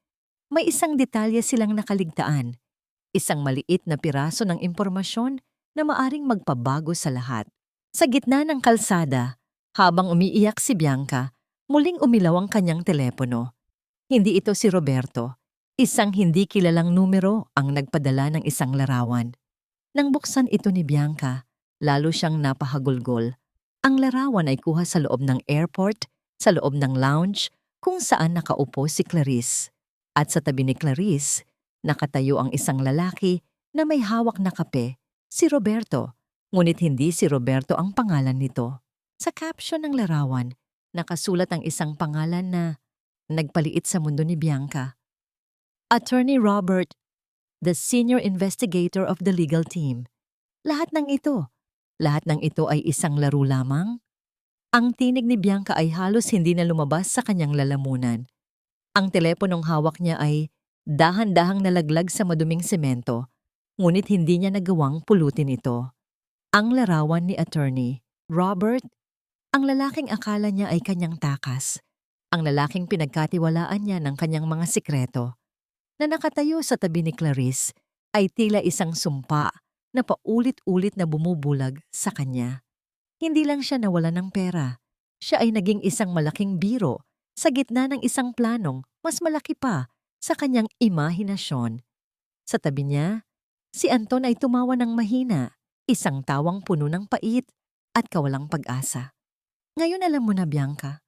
S1: may isang detalye silang nakaligtaan. Isang maliit na piraso ng impormasyon na maaring magpabago sa lahat. Sa gitna ng kalsada, habang umiiyak si Bianca, muling umilaw ang kanyang telepono. Hindi ito si Roberto. Isang hindi kilalang numero ang nagpadala ng isang larawan. Nang buksan ito ni Bianca, lalo siyang napahagulgol. Ang larawan ay kuha sa loob ng airport, sa loob ng lounge, kung saan nakaupo si Clarice. At sa tabi ni Clarice, nakatayo ang isang lalaki na may hawak na kape, si Roberto. Ngunit hindi si Roberto ang pangalan nito. Sa caption ng larawan, nakasulat ang isang pangalan na nagpaliit sa mundo ni Bianca. Attorney Robert, the senior investigator of the legal team. Lahat ng ito ay isang laro lamang? Ang tinig ni Bianca ay halos hindi na lumabas sa kanyang lalamunan. Ang teleponong hawak niya ay dahan-dahang nalaglag sa maduming semento, ngunit hindi niya nagawang pulutin ito. Ang larawan ni Attorney Robert Ang lalaking akala niya ay kanyang takas. Ang lalaking pinagkatiwalaan niya ng kanyang mga sikreto na nakatayo sa tabi ni Clarice ay tila isang sumpa na paulit-ulit na bumubulag sa kanya. Hindi lang siya nawala ng pera. Siya ay naging isang malaking biro sa gitna ng isang planong mas malaki pa sa kanyang imahinasyon. Sa tabi niya, si Anton ay tumawa ng mahina, isang tawang puno ng pait at kawalang pag-asa. Ngayon alam mo na, Bianca,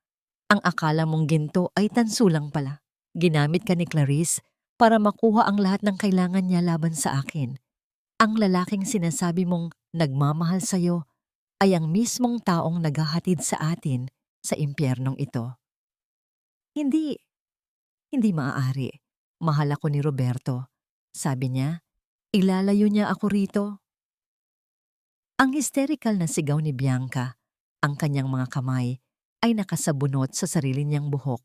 S1: ang akala mong ginto ay tanso lang pala. Ginamit ka ni Clarice para makuha ang lahat ng kailangan niya laban sa akin. Ang lalaking sinasabi mong nagmamahal sa'yo ay ang mismong taong naghahatid sa atin sa impyernong ito. Hindi, hindi maaari. Mahal ako ni Roberto. Sabi niya, ilalayo niya ako rito. Ang hysterical na sigaw ni Bianca, ang kanyang mga kamay ay nakasabunot sa sarili niyang buhok.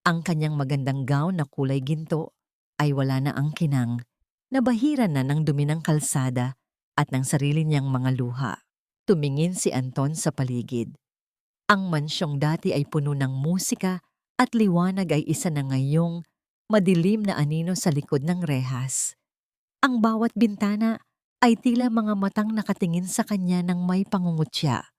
S1: Ang kanyang magandang gown na kulay ginto ay wala na ang kinang, nabahiran na ng dumi ng kalsada at ng sarili niyang mga luha. Tumingin si Anton sa paligid. Ang mansyong dati ay puno ng musika at liwanag ay isa na ngayong madilim na anino sa likod ng rehas. Ang bawat bintana ay tila mga matang nakatingin sa kanya ng may pangungutya.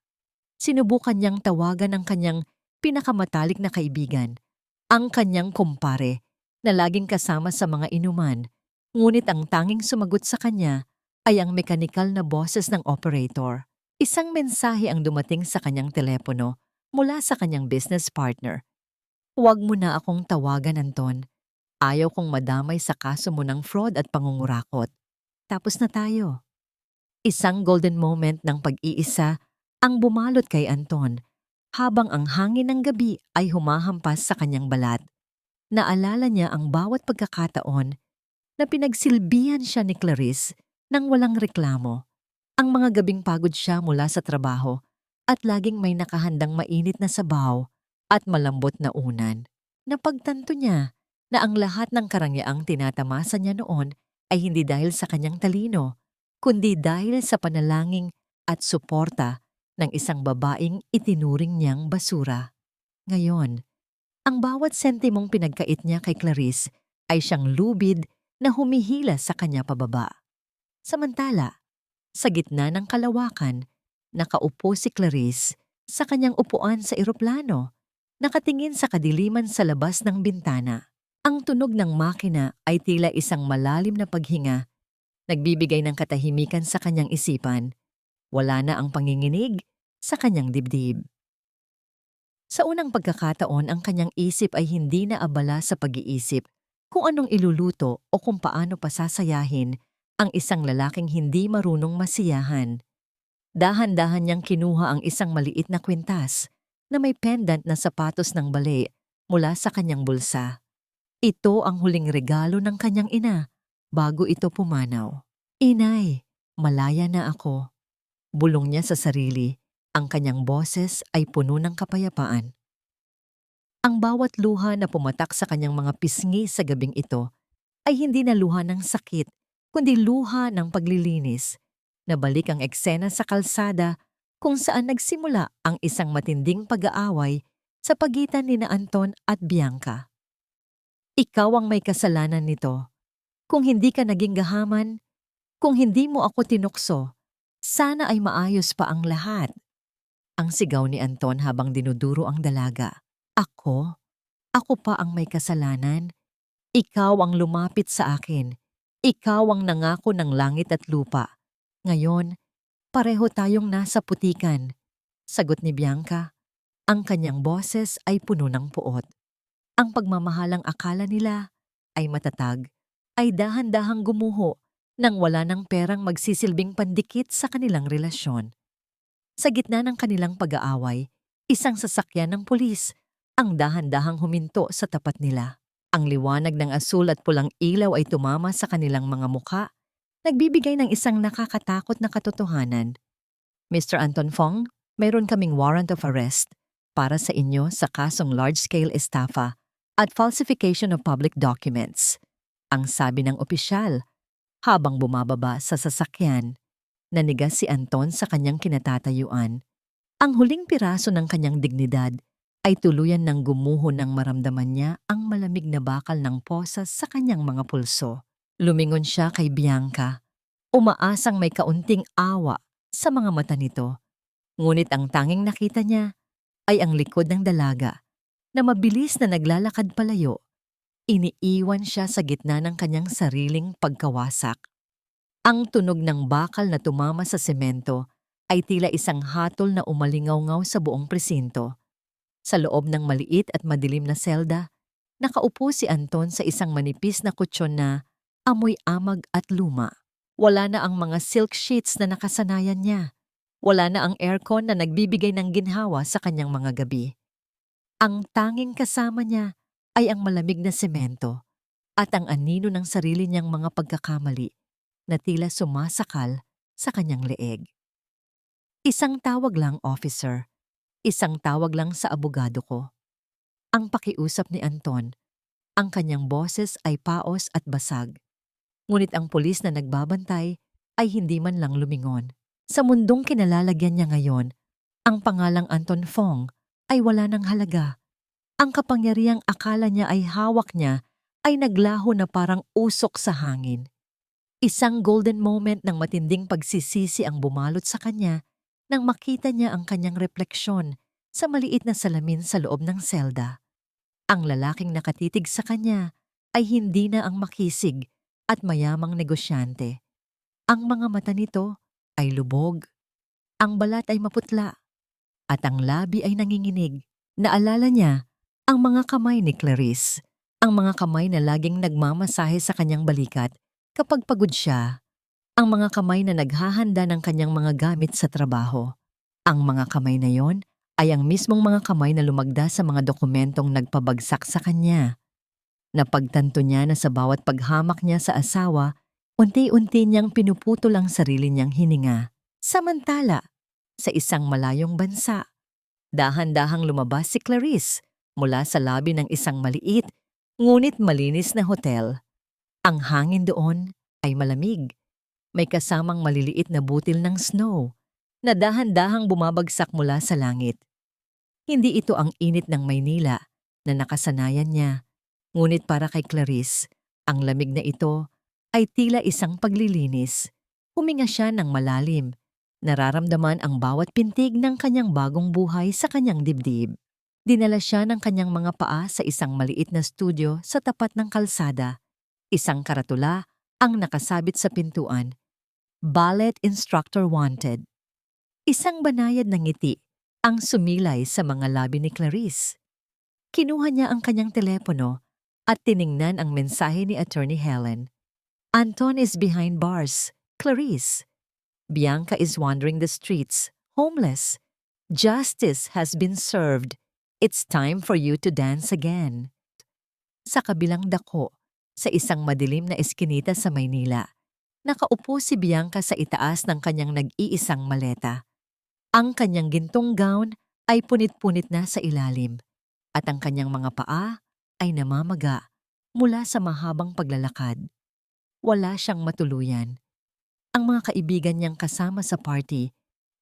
S1: Sinubukan niyang tawagan ang kanyang pinakamatalik na kaibigan, ang kanyang kumpare na laging kasama sa mga inuman, ngunit ang tanging sumagot sa kanya ay ang mekanikal na boses ng operator. Isang mensahe ang dumating sa kanyang telepono mula sa kanyang business partner. Huwag mo na akong tawagan, Anton. Ayaw kong madamay sa kaso mo ng fraud at pangungurakot. Tapos na tayo. Isang golden moment ng pag-iisa ang bumalot kay Anton habang ang hangin ng gabi ay humahampas sa kanyang balat. Naalala niya ang bawat pagkakataon na pinagsilbihan siya ni Clarice nang walang reklamo. Ang mga gabing pagod siya mula sa trabaho at laging may nakahandang mainit na sabaw at malambot na unan. Napagtanto niya na ang lahat ng karangyang tinatamasa niya noon ay hindi dahil sa kanyang talino, kundi dahil sa panalangin at suporta ng isang babaeng itinuring niyang basura. Ngayon, ang bawat sentimong pinagkait niya kay Clarice ay siyang lubid na humihila sa kanya pababa. Samantala, sa gitna ng kalawakan, nakaupo si Clarice sa kanyang upuan sa eroplano, nakatingin sa kadiliman sa labas ng bintana. Ang tunog ng makina ay tila isang malalim na paghinga, nagbibigay ng katahimikan sa kanyang isipan. Wala na ang panginginig sa kanyang dibdib. Sa unang pagkakataon, ang kanyang isip ay hindi na abala sa pag-iisip kung anong iluluto o kung paano pasasayahin ang isang lalaking hindi marunong masiyahan. Dahan-dahan niyang kinuha ang isang maliit na kwintas na may pendant na sapatos ng bale mula sa kanyang bulsa. Ito ang huling regalo ng kanyang ina bago ito pumanaw. Inay, malaya na ako. Bulong niya sa sarili, ang kanyang boses ay puno ng kapayapaan. Ang bawat luha na pumatak sa kanyang mga pisngi sa gabing ito ay hindi na luha ng sakit, kundi luha ng paglilinis. Nabalik ang eksena sa kalsada kung saan nagsimula ang isang matinding pag-aaway sa pagitan ni Anton at Bianca. Ikaw ang may kasalanan nito. Kung hindi ka naging gahaman, kung hindi mo ako tinukso, sana ay maayos pa ang lahat. Ang sigaw ni Anton habang dinuduro ang dalaga. Ako? Ako pa ang may kasalanan? Ikaw ang lumapit sa akin. Ikaw ang nangako ng langit at lupa. Ngayon, pareho tayong nasa putikan. Sagot ni Bianca. Ang kanyang boses ay puno ng puot. Ang pagmamahalang akala nila ay matatag, ay dahan-dahang gumuho nang wala ng perang magsisilbing pandikit sa kanilang relasyon. Sa gitna ng kanilang pag-aaway, isang sasakyan ng pulis ang dahan-dahang huminto sa tapat nila. Ang liwanag ng asul at pulang ilaw ay tumama sa kanilang mga mukha, nagbibigay ng isang nakakatakot na katotohanan. Mr. Anton Fong, mayroon kaming warrant of arrest para sa inyo sa kasong large-scale estafa at falsification of public documents. Ang sabi ng opisyal habang bumababa sa sasakyan. Nanigas si Anton sa kanyang kinatatayuan. Ang huling piraso ng kanyang dignidad ay tuluyan ng gumuho nang maramdaman niya ang malamig na bakal ng posas sa kanyang mga pulso. Lumingon siya kay Bianca, umaasang may kaunting awa sa mga mata nito. Ngunit ang tanging nakita niya ay ang likod ng dalaga na mabilis na naglalakad palayo. Iniiwan siya sa gitna ng kanyang sariling pagkawasak. Ang tunog ng bakal na tumama sa semento ay tila isang hatol na umalingaw-ngaw sa buong presinto. Sa loob ng maliit at madilim na selda, nakaupo si Anton sa isang manipis na kutsyon na amoy amag at luma. Wala na ang mga silk sheets na nakasanayan niya. Wala na ang aircon na nagbibigay ng ginhawa sa kanyang mga gabi. Ang tanging kasama niya ay ang malamig na semento at ang anino ng sarili niyang mga pagkakamali na tila sumasakal sa kanyang leeg. Isang tawag lang, officer. Isang tawag lang sa abogado ko. Ang pakiusap ni Anton, ang kanyang boses ay paos at basag. Ngunit ang pulis na nagbabantay ay hindi man lang lumingon. Sa mundong kinalalagyan niya ngayon, ang pangalang Anton Fong ay wala ng halaga. Ang kapangyarihang akala niya ay hawak niya ay naglaho na parang usok sa hangin. Isang golden moment ng matinding pagsisisi ang bumalot sa kanya nang makita niya ang kanyang refleksyon sa maliit na salamin sa loob ng selda. Ang lalaking nakatitig sa kanya ay hindi na ang makisig at mayamang negosyante. Ang mga mata nito ay lubog, ang balat ay maputla, at ang labi ay nanginginig. Naalala niya ang mga kamay ni Clarice, ang mga kamay na laging nagmamasahe sa kanyang balikat kapag pagod siya, ang mga kamay na naghahanda ng kanyang mga gamit sa trabaho. Ang mga kamay na yon ay ang mismong mga kamay na lumagda sa mga dokumentong nagpabagsak sa kanya. Napagtanto niya na sa bawat paghamak niya sa asawa, unti-unti niyang pinuputol ang sarili niyang hininga. Samantala, sa isang malayong bansa, dahan-dahang lumabas si Clarice mula sa labi ng isang maliit ngunit malinis na hotel. Ang hangin doon ay malamig. May kasamang maliliit na butil ng snow na dahan-dahang bumabagsak mula sa langit. Hindi ito ang init ng Maynila na nakasanayan niya. Ngunit para kay Clarice, ang lamig na ito ay tila isang paglilinis. Huminga siya ng malalim. Nararamdaman ang bawat pintig ng kanyang bagong buhay sa kanyang dibdib. Dinala siya ng kanyang mga paa sa isang maliit na studio sa tapat ng kalsada. Isang karatula ang nakasabit sa pintuan. Ballet Instructor Wanted. Isang banayad na ngiti ang sumilay sa mga labi ni Clarice. Kinuha niya ang kanyang telepono at tiningnan ang mensahe ni Attorney Helen. Anton is behind bars. Clarice. Bianca is wandering the streets, homeless. Justice has been served. It's time for you to dance again. Sa kabilang dako, sa isang madilim na eskinita sa Maynila, nakaupo si Bianca sa itaas ng kanyang nag-iisang maleta. Ang kanyang gintong gown ay punit-punit na sa ilalim, at ang kanyang mga paa ay namamaga mula sa mahabang paglalakad. Wala siyang matuluyan. Ang mga kaibigan niyang kasama sa party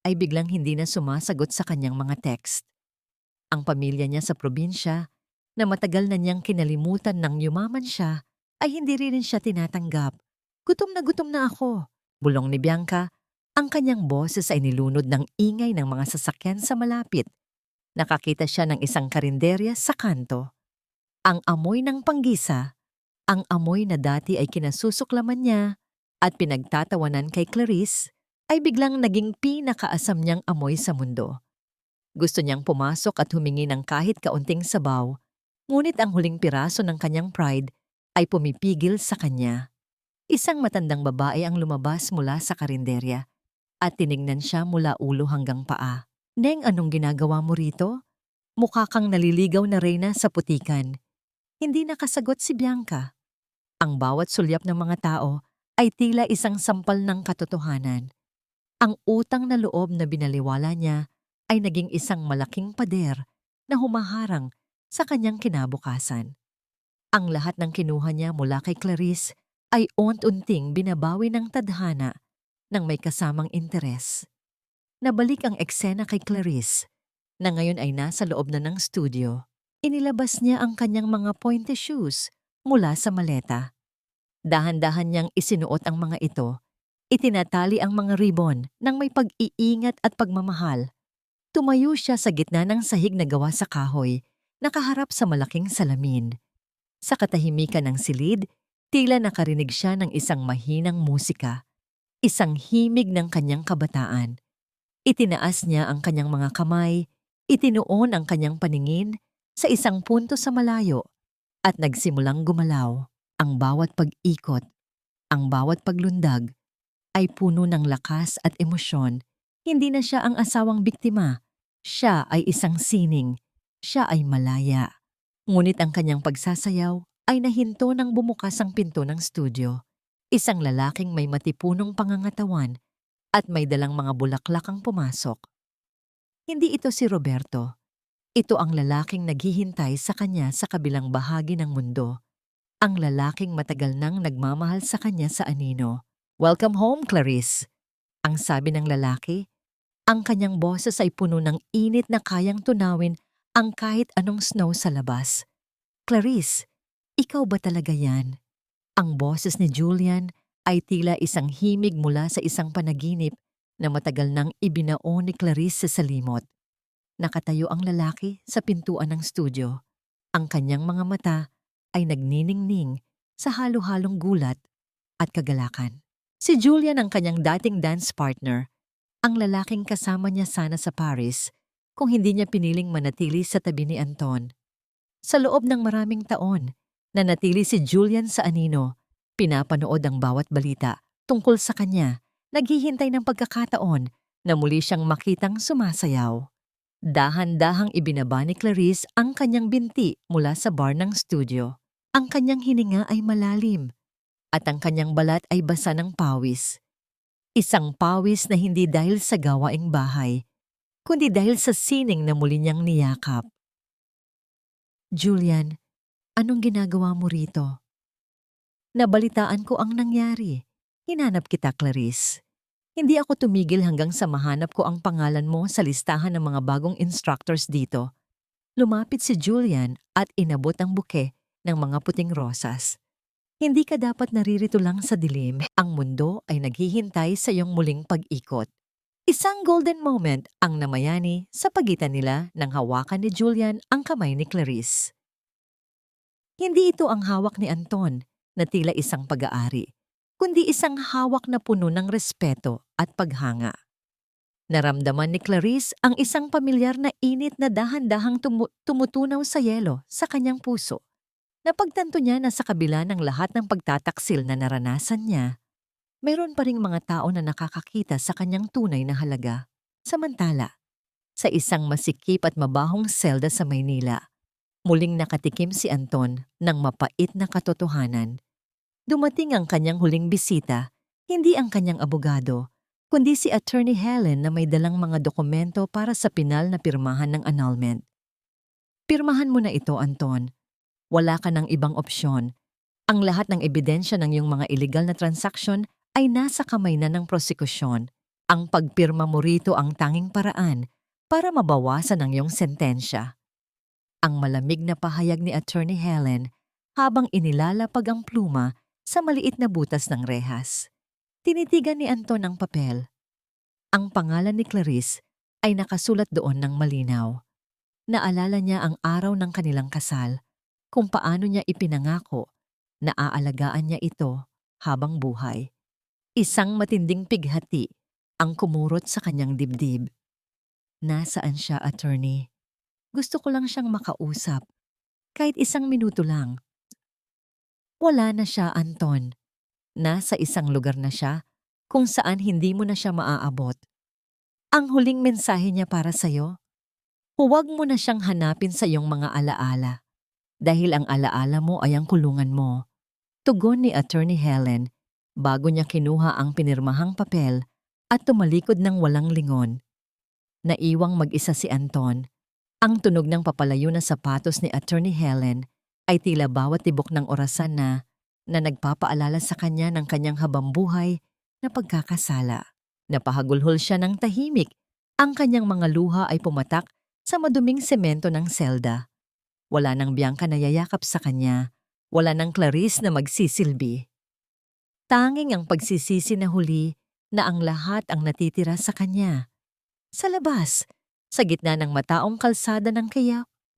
S1: ay biglang hindi na sumasagot sa kanyang mga text. Ang pamilya niya sa probinsya, na matagal na niyang kinalimutan nang yumaman siya, ay hindi rin siya tinatanggap. Gutom na ako, bulong ni Bianca. Ang kanyang boses ay nilunod ng ingay ng mga sasakyan sa malapit. Nakakita siya ng isang karinderya sa kanto. Ang amoy ng panggisa, ang amoy na dati ay kinasusuklaman niya at pinagtatawanan kay Clarice, ay biglang naging pinakaasam niyang amoy sa mundo. Gusto niyang pumasok at humingi ng kahit kaunting sabaw, ngunit ang huling piraso ng kanyang pride ay pumipigil sa kanya. Isang matandang babae ang lumabas mula sa karinderya at tinignan siya mula ulo hanggang paa. Neng, anong ginagawa mo rito? Mukha kang naliligaw na reyna sa putikan. Hindi nakasagot si Bianca. Ang bawat sulyap ng mga tao ay tila isang sampal ng katotohanan. Ang utang na loob na binaliwala niya ay naging isang malaking pader na humaharang sa kanyang kinabukasan. Ang lahat ng kinuha niya mula kay Clarice ay unti-unting binabawi ng tadhana ng may kasamang interes. Nabalik ang eksena kay Clarice, na ngayon ay nasa loob na ng studio. Inilabas niya ang kanyang mga pointe shoes mula sa maleta. Dahan-dahan niyang isinuot ang mga ito. Itinatali ang mga ribbon ng may pag-iingat at pagmamahal. Tumayo siya sa gitna ng sahig na gawa sa kahoy, nakaharap sa malaking salamin. Sa katahimikan ng silid, tila nakarinig siya ng isang mahinang musika, isang himig ng kanyang kabataan. Itinaas niya ang kanyang mga kamay, itinuon ang kanyang paningin sa isang punto sa malayo at nagsimulang gumalaw. Ang bawat pag-ikot, ang bawat paglundag ay puno ng lakas at emosyon. Hindi na siya ang asawang biktima. Siya ay isang sining. Siya ay malaya. Ngunit ang kanyang pagsasayaw ay nahinto nang bumukas ang pinto ng studio. Isang lalaking may matipunong pangangatawan at may dalang mga bulaklak ang pumasok. Hindi ito si Roberto. Ito ang lalaking naghihintay sa kanya sa kabilang bahagi ng mundo. Ang lalaking matagal nang nagmamahal sa kanya sa anino. "Welcome home, Clarice," ang sabi ng lalaki. Ang kanyang boses ay puno ng init na kayang tunawin ang kahit anong snow sa labas. "Clarice, ikaw ba talaga yan?" Ang boses ni Julian ay tila isang himig mula sa isang panaginip na matagal nang ibinao ni Clarice sa salimot. Nakatayo ang lalaki sa pintuan ng studio. Ang kanyang mga mata ay nagniningning sa halo-halong gulat at kagalakan. Si Julian ang kanyang dating dance partner, ang lalaking kasama niya sana sa Paris kung hindi niya piniling manatili sa tabi ni Anton. Sa loob ng maraming taon, nanatili si Julian sa anino, pinapanood ang bawat balita tungkol sa kanya, naghihintay ng pagkakataon na muli siyang makitang sumasayaw. Dahan-dahang ibinaba ni Clarice ang kanyang binti mula sa bar ng studio. Ang kanyang hininga ay malalim at ang kanyang balat ay basa ng pawis. Isang pawis na hindi dahil sa gawaing bahay, kundi dahil sa sining na muli niyang niyakap. "Julian, anong ginagawa mo rito?" "Nabalitaan ko ang nangyari. Hinanap kita, Clarice. Hindi ako tumigil hanggang sa mahanap ko ang pangalan mo sa listahan ng mga bagong instructors dito." Lumapit si Julian at inabot ang buke ng mga puting rosas. "Hindi ka dapat naririto lang sa dilim. Ang mundo ay naghihintay sa iyong muling pag-ikot." Isang golden moment ang namayani sa pagitan nila nang hawakan ni Julian ang kamay ni Clarice. Hindi ito ang hawak ni Anton na tila isang pag-aari, kundi isang hawak na puno ng respeto at paghanga. Naramdaman ni Clarice ang isang pamilyar na init na dahan-dahang tumutunaw sa yelo sa kanyang puso. Napagtanto niya na sa kabila ng lahat ng pagtataksil na naranasan niya, mayroon pa ring mga tao na nakakakita sa kanyang tunay na halaga. Samantala, sa isang masikip at mabahong selda sa Maynila, muling nakatikim si Anton ng mapait na katotohanan. Dumating ang kanyang huling bisita, hindi ang kanyang abogado, kundi si Attorney Helen na may dalang mga dokumento para sa pinal na pirmahan ng annulment. "Pirmahan mo na ito, Anton. Wala ka ng ibang opsyon. Ang lahat ng ebidensya ng iyong mga illegal na transaksyon ay nasa kamay na ng prosekusyon. Ang pagpirma mo rito ang tanging paraan para mabawasan ang iyong sentensya." Ang malamig na pahayag ni Attorney Helen habang inilalapag ang pluma sa maliit na butas ng rehas. Tinitigan ni Anton ang papel. Ang pangalan ni Clarice ay nakasulat doon ng malinaw. Naalala niya ang araw ng kanilang kasal, kung paano niya ipinangako na aalagaan niya ito habang buhay. Isang matinding pighati ang kumurot sa kanyang dibdib. "Nasaan siya, attorney? Gusto ko lang siyang makausap. Kahit isang minuto lang." "Wala na siya, Anton. Nasa isang lugar na siya kung saan hindi mo na siya maaabot. Ang huling mensahe niya para sa'yo, huwag mo na siyang hanapin sa iyong mga alaala dahil ang alaala mo ay ang kulungan mo." Tugon ni Attorney Helen bago niya kinuha ang pinirmahang papel at tumalikod ng walang lingon. Naiwang mag-isa si Anton. Ang tunog ng papalayo na sapatos ni Attorney Helen ay tila bawat tibok ng orasan na nagpapaalala sa kanya ng kanyang habambuhay na pagkakasala. Napahagulhol siya ng tahimik Ang kanyang mga luha ay pumatak sa maduming semento ng selda. Wala nang Bianca na yayakap sa kanya. Wala nang Clarice na magsisilbi. Tanging ang pagsisisi na huli na ang lahat ang natitira sa kanya. Sa labas, sa gitna ng mataong kalsada ng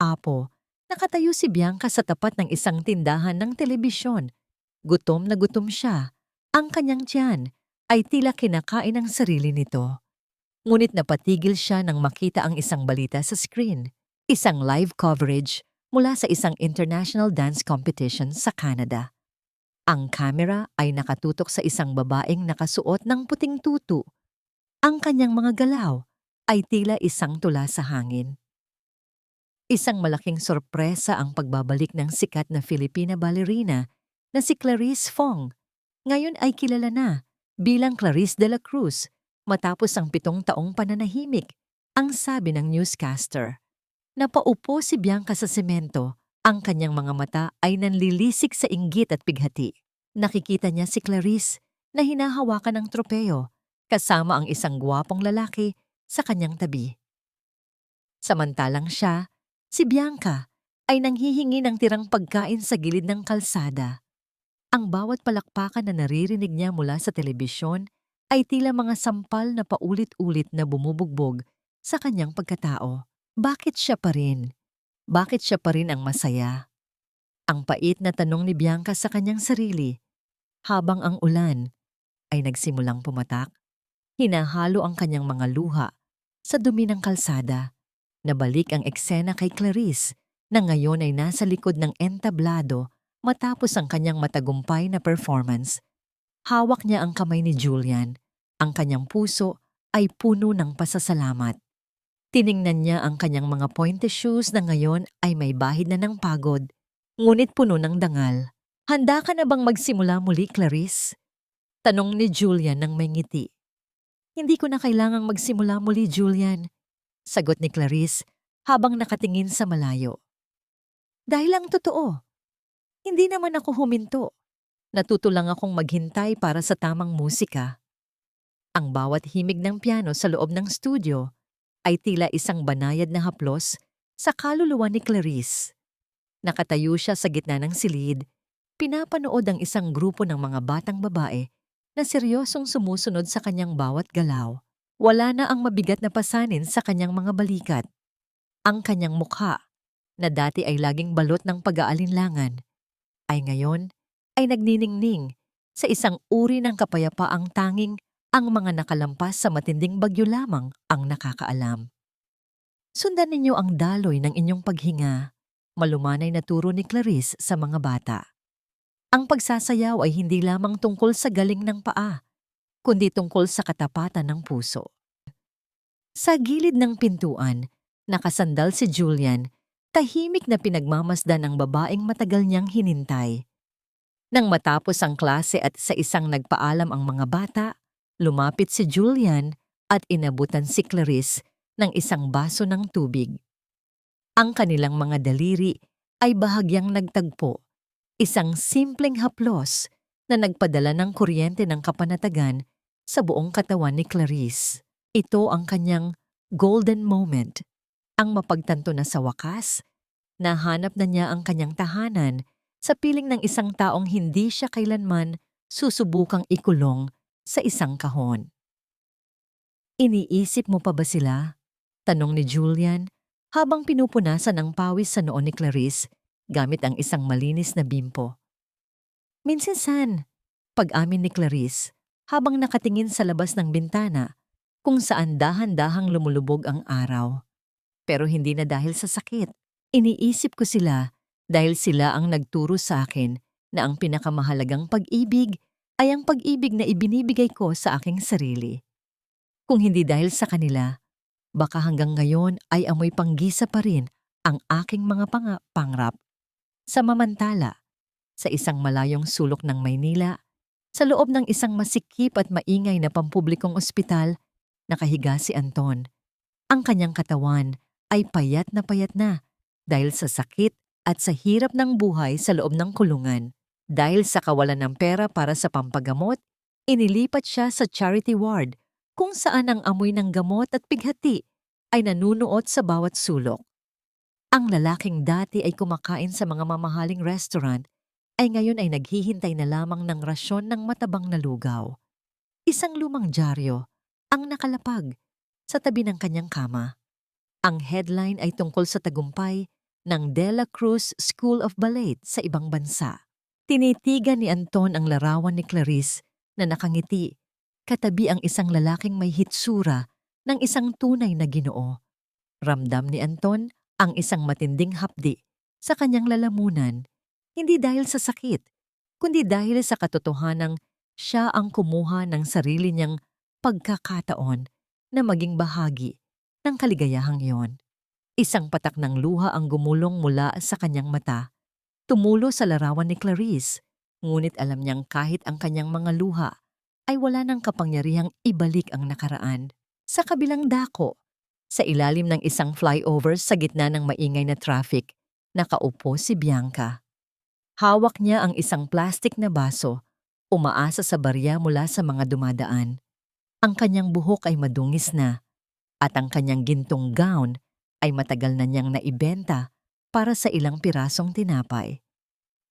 S1: Apo, nakatayo si Bianca sa tapat ng isang tindahan ng telebisyon. Gutom na gutom siya. Ang kanyang tiyan ay tila kinakain ang sarili nito. Ngunit napatigil siya nang makita ang isang balita sa screen. Isang live coverage mula sa isang international dance competition sa Canada. Ang kamera ay nakatutok sa isang babaeng nakasuot ng puting tutu. Ang kanyang mga galaw ay tila isang tula sa hangin. Isang malaking sorpresa ang pagbabalik ng sikat na Filipina ballerina na si Clarice Fong. Ngayon ay kilala na bilang Clarice de la Cruz matapos ang 7 taong pananahimik, ang sabi ng newscaster. Napaupo si Bianca sa semento. Ang kanyang mga mata ay nanlilisik sa inggit at bighati. Nakikita niya si Clarice na hinahawakan ng tropeo kasama ang isang gwapong lalaki sa kanyang tabi. Samantalang siya, si Bianca, ay nanghihingi ng tirang pagkain sa gilid ng kalsada. Ang bawat palakpakan na naririnig niya mula sa telebisyon ay tila mga sampal na paulit-ulit na bumubugbog sa kanyang pagkatao. Bakit siya pa rin? Bakit siya pa rin ang masaya? Ang pait na tanong ni Bianca sa kanyang sarili. Habang ang ulan ay nagsimulang pumatak, hinahalo ang kanyang mga luha sa dumi ng kalsada. Nabalik ang eksena kay Clarice na ngayon ay nasa likod ng entablado matapos ang kanyang matagumpay na performance. Hawak niya ang kamay ni Julian. Ang kanyang puso ay puno ng pasasalamat. Tiningnan niya ang kanyang mga pointe shoes na ngayon ay may bahid na ng pagod, ngunit puno ng dangal. Handa ka na bang magsimula muli, Clarice? Tanong ni Julian nang may ngiti. Hindi ko na kailangang magsimula muli, Julian. Sagot ni Clarice habang nakatingin sa malayo. Dahil ang totoo, hindi naman ako huminto. Natuto lang akong maghintay para sa tamang musika. Ang bawat himig ng piano sa loob ng studio ay tila isang banayad na haplos sa kaluluwa ni Clarice. Nakatayo siya sa gitna ng silid, pinapanood ang isang grupo ng mga batang babae na seryosong sumusunod sa kanyang bawat galaw. Wala na ang mabigat na pasanin sa kanyang mga balikat. Ang kanyang mukha, na dati ay laging balot ng pag-aalinlangan, ay ngayon ay nagniningning sa isang uri ng kapayapaang tanging ang mga nakalampas sa matinding bagyo lamang ang nakakaalam. Sundan ninyo ang daloy ng inyong paghinga, malumanay na turo ni Clarice sa mga bata. Ang pagsasayaw ay hindi lamang tungkol sa galing ng paa, kundi tungkol sa katapatan ng puso. Sa gilid ng pintuan, nakasandal si Julian, tahimik na pinagmamasdan ang babaeng matagal niyang hinintay. Nang matapos ang klase at sa isang nagpaalam ang mga bata, lumapit si Julian at inabutan si Clarice ng isang baso ng tubig. Ang kanilang mga daliri ay bahagyang nagtagpo, isang simpleng haplos na nagpadala ng kuryente ng kapanatagan sa buong katawan ni Clarice. Ito ang kanyang golden moment, ang mapagtanto na sa wakas, nahanap na niya ang kanyang tahanan sa piling ng isang taong hindi siya kailanman susubukang ikulong sa isang kahon. Iniisip mo pa ba sila? Tanong ni Julian habang pinupunasan ang pawis sa noo ni Clarice gamit ang isang malinis na bimpo. Minsan, pag-amin ni Clarice habang nakatingin sa labas ng bintana kung saan dahan-dahang lumulubog ang araw. Pero hindi na dahil sa sakit. Iniisip ko sila dahil sila ang nagturo sa akin na ang pinakamahalagang pag-ibig ay ang pag-ibig na ibinibigay ko sa aking sarili. Kung hindi dahil sa kanila, baka hanggang ngayon ay amoy panggisa pa rin ang aking mga pangarap. Sa mamantala, sa isang malayong sulok ng Maynila, sa loob ng isang masikip at maingay na pampublikong ospital, nakahiga si Anton. Ang kanyang katawan ay payat na dahil sa sakit at sa hirap ng buhay sa loob ng kulungan. Dahil sa kawalan ng pera para sa pampagamot, inilipat siya sa charity ward kung saan ang amoy ng gamot at pighati ay nanunuot sa bawat sulok. Ang lalaking dati ay kumakain sa mga mamahaling restaurant ay ngayon ay naghihintay na lamang ng rasyon ng matabang na lugaw. Isang lumang dyaryo ang nakalapag sa tabi ng kanyang kama. Ang headline ay tungkol sa tagumpay ng De La Cruz School of Ballet sa ibang bansa. Tinitigan ni Anton ang larawan ni Clarice na nakangiti, katabi ang isang lalaking may hitsura ng isang tunay na Ginoo. Ramdam ni Anton ang isang matinding hapdi sa kanyang lalamunan, hindi dahil sa sakit, kundi dahil sa katotohanang siya ang kumuha ng sarili niyang pagkakataon na maging bahagi ng kaligayahang iyon. Isang patak ng luha ang gumulong mula sa kanyang mata. Tumulo sa larawan ni Clarice, ngunit alam niyang kahit ang kanyang mga luha ay wala ng kapangyarihang ibalik ang nakaraan. Sa kabilang dako, sa ilalim ng isang flyover sa gitna ng maingay na traffic, nakaupo si Bianca. Hawak niya ang isang plastik na baso, umaasa sa barya mula sa mga dumadaan. Ang kanyang buhok ay madungis na, at ang kanyang gintong gown ay matagal na niyang naibenta para sa ilang pirasong tinapay.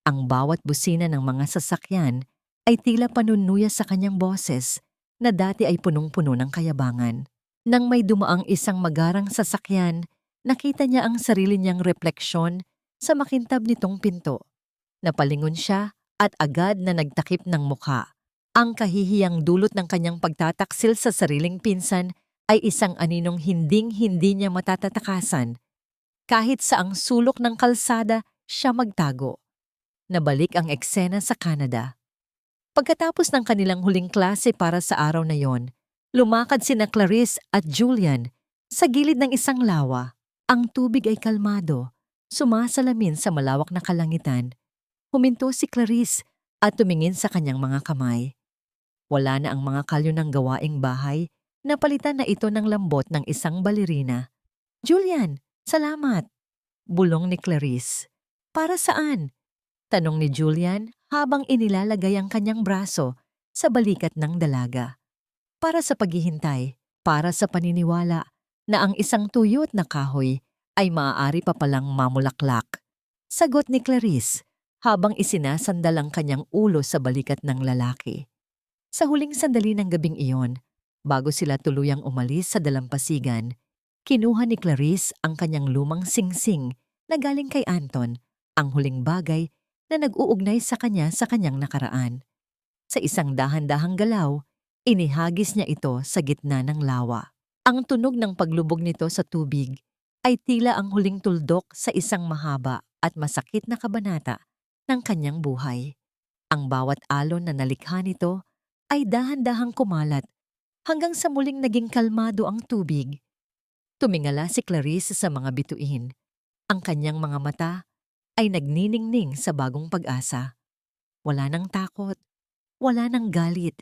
S1: Ang bawat busina ng mga sasakyan ay tila panunuya sa kanyang boses na dati ay punong-puno ng kayabangan. Nang may dumaang isang magarang sasakyan, nakita niya ang sarili niyang refleksyon sa makintab nitong pinto. Napalingon siya at agad na nagtakip ng mukha. Ang kahihiyang dulot ng kanyang pagtataksil sa sariling pinsan ay isang aninong hinding-hindi niya matatatakasan. Kahit sa ang sulok ng kalsada, siya magtago. Nabalik ang eksena sa Canada. Pagkatapos ng kanilang huling klase para sa araw na yon, lumakad sina Clarice at Julian sa gilid ng isang lawa. Ang tubig ay kalmado, sumasalamin sa malawak na kalangitan. Huminto si Clarice at tumingin sa kanyang mga kamay. Wala na ang mga kalyo ng gawaing bahay, napalitan na ito ng lambot ng isang balerina. "Julian, salamat!" bulong ni Clarice. "Para saan?" tanong ni Julian habang inilalagay ang kanyang braso sa balikat ng dalaga. "Para sa paghihintay, para sa paniniwala na ang isang tuyot na kahoy ay maaari pa palang mamulaklak," sagot ni Clarice habang isinasandal ang kanyang ulo sa balikat ng lalaki. Sa huling sandali ng gabing iyon, bago sila tuluyang umalis sa dalampasigan, kinuha ni Clarice ang kanyang lumang singsing na galing kay Anton, ang huling bagay na nag-uugnay sa kanyang nakaraan. Sa isang dahan-dahang galaw, inihagis niya ito sa gitna ng lawa. Ang tunog ng paglubog nito sa tubig ay tila ang huling tuldok sa isang mahaba at masakit na kabanata ng kanyang buhay. Ang bawat alon na nalikha nito ay dahan-dahang kumalat hanggang sa muling naging kalmado ang tubig. Tumingala si Clarice sa mga bituin. Ang kanyang mga mata ay nagniningning sa bagong pag-asa. Wala nang takot, wala nang galit.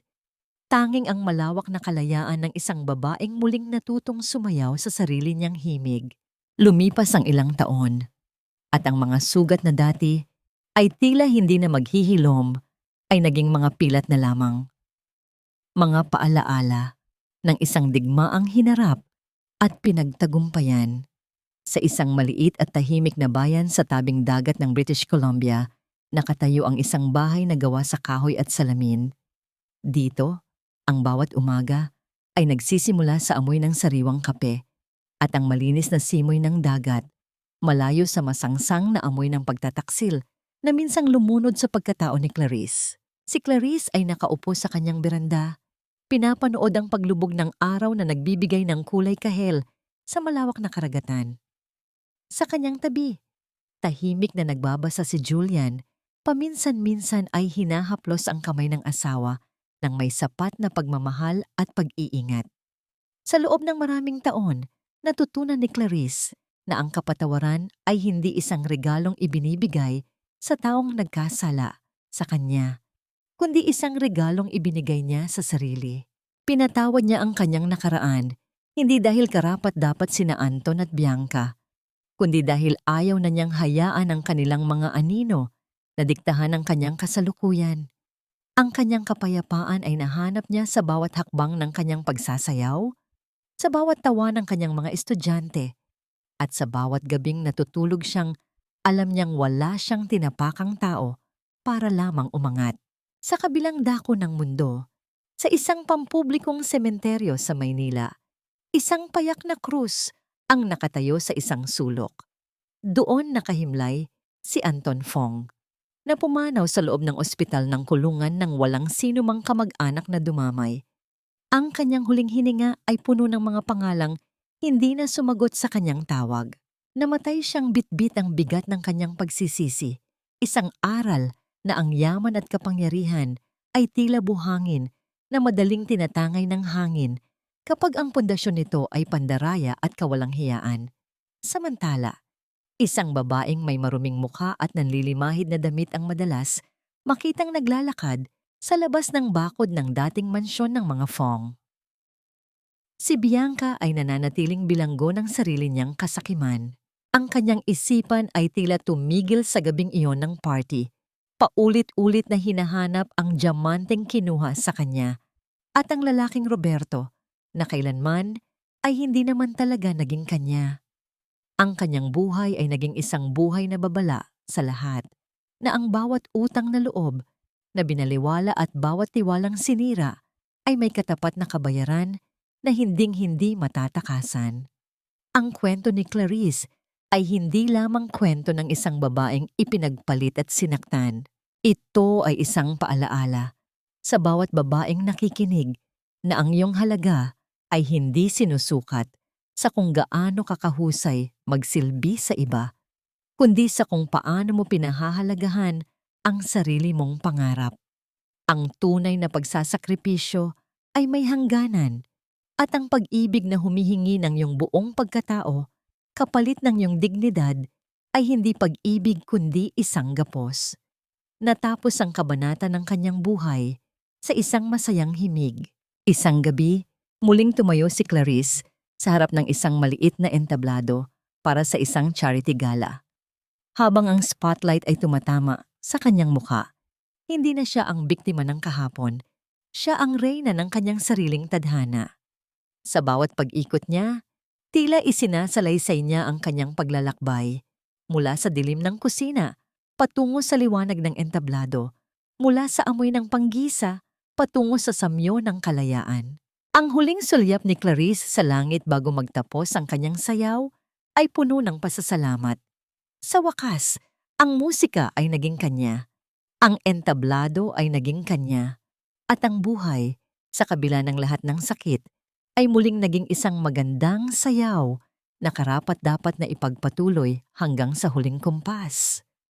S1: Tanging ang malawak na kalayaan ng isang babaeng muling natutong sumayaw sa sarili niyang himig. Lumipas ang ilang taon, at ang mga sugat na dati ay tila hindi na maghihilom ay naging mga pilat na lamang. Mga paalaala ng isang digmaang hinarap at pinagtagumpayan. Sa isang maliit at tahimik na bayan sa tabing dagat ng British Columbia, nakatayo ang isang bahay na gawa sa kahoy at salamin. Dito, ang bawat umaga ay nagsisimula sa amoy ng sariwang kape at ang malinis na simoy ng dagat, malayo sa masangsang na amoy ng pagtataksil na minsang lumunod sa pagkatao ni Clarice. Si Clarice ay nakaupo sa kanyang beranda. Pinapanood ang paglubog ng araw na nagbibigay ng kulay kahel sa malawak na karagatan. Sa kanyang tabi, tahimik na nagbabasa si Julian. Paminsan-minsan ay hinahaplos ang kamay ng asawa ng may sapat na pagmamahal at pag-iingat. Sa loob ng maraming taon, natutunan ni Clarice na ang kapatawaran ay hindi isang regalong ibinibigay sa taong nagkasala sa kanya, kundi isang regalong ibinigay niya sa sarili. Pinatawad niya ang kanyang nakaraan, hindi dahil karapat-dapat sina Anton at Bianca, kundi dahil ayaw na niyang hayaan ang kanilang mga anino na diktahan ng kanyang kasalukuyan. Ang kanyang kapayapaan ay nahanap niya sa bawat hakbang ng kanyang pagsasayaw, sa bawat tawa ng kanyang mga estudyante, at sa bawat gabing natutulog siyang alam niyang wala siyang tinapakang tao para lamang umangat. Sa kabilang dako ng mundo, sa isang pampublikong sementeryo sa Maynila, isang payak na krus ang nakatayo sa isang sulok. Doon nakahimlay si Anton Fong, na pumanaw sa loob ng ospital ng kulungan ng walang sino mang kamag-anak na dumamay. Ang kanyang huling hininga ay puno ng mga pangalang hindi na sumagot sa kanyang tawag. Namatay siyang bitbit ang bigat ng kanyang pagsisisi, isang aral na ang yaman at kapangyarihan ay tila buhangin na madaling tinatangay ng hangin kapag ang pundasyon nito ay pandaraya at kawalang hiyaan. Samantala, isang babaeng may maruming mukha at nanlilimahid na damit ang madalas makitang naglalakad sa labas ng bakod ng dating mansyon ng mga Fong. Si Bianca ay nananatiling bilanggo ng sarili niyang kasakiman. Ang kanyang isipan ay tila tumigil sa gabing iyon ng party. Paulit-ulit na hinahanap ang diamanteng kinuha sa kanya at ang lalaking Roberto na kailanman ay hindi naman talaga naging kanya. Ang kanyang buhay ay naging isang buhay na babala sa lahat, na ang bawat utang na loob na binaliwala at bawat tiwalang sinira ay may katapat na kabayaran na hinding-hindi matatakasan. Ang kwento ni Clarice ay hindi lamang kwento ng isang babaeng ipinagpalit at sinaktan. Ito ay isang paalaala sa bawat babaeng nakikinig na ang iyong halaga ay hindi sinusukat sa kung gaano kakahusay magsilbi sa iba, kundi sa kung paano mo pinahahalagahan ang sarili mong pangarap. Ang tunay na pagsasakripisyo ay may hangganan at ang pag-ibig na humihingi ng iyong buong pagkatao kapalit ng iyong dignidad ay hindi pag-ibig kundi isang gapos. Natapos ang kabanata ng kanyang buhay sa isang masayang himig. Isang gabi, muling tumayo si Clarice sa harap ng isang maliit na entablado para sa isang charity gala. Habang ang spotlight ay tumatama sa kanyang mukha, hindi na siya ang biktima ng kahapon, siya ang reyna ng kanyang sariling tadhana. Sa bawat pag-ikot niya, tila isinasalaysay niya ang kanyang paglalakbay, mula sa dilim ng kusina, patungo sa liwanag ng entablado, mula sa amoy ng panggisa, patungo sa samyo ng kalayaan. Ang huling sulyap ni Clarice sa langit bago magtapos ang kanyang sayaw ay puno ng pasasalamat. Sa wakas, ang musika ay naging kanya, ang entablado ay naging kanya, at ang buhay, sa kabila ng lahat ng sakit, ay muling naging isang magandang sayaw na karapat-dapat na ipagpatuloy hanggang sa huling kumpas.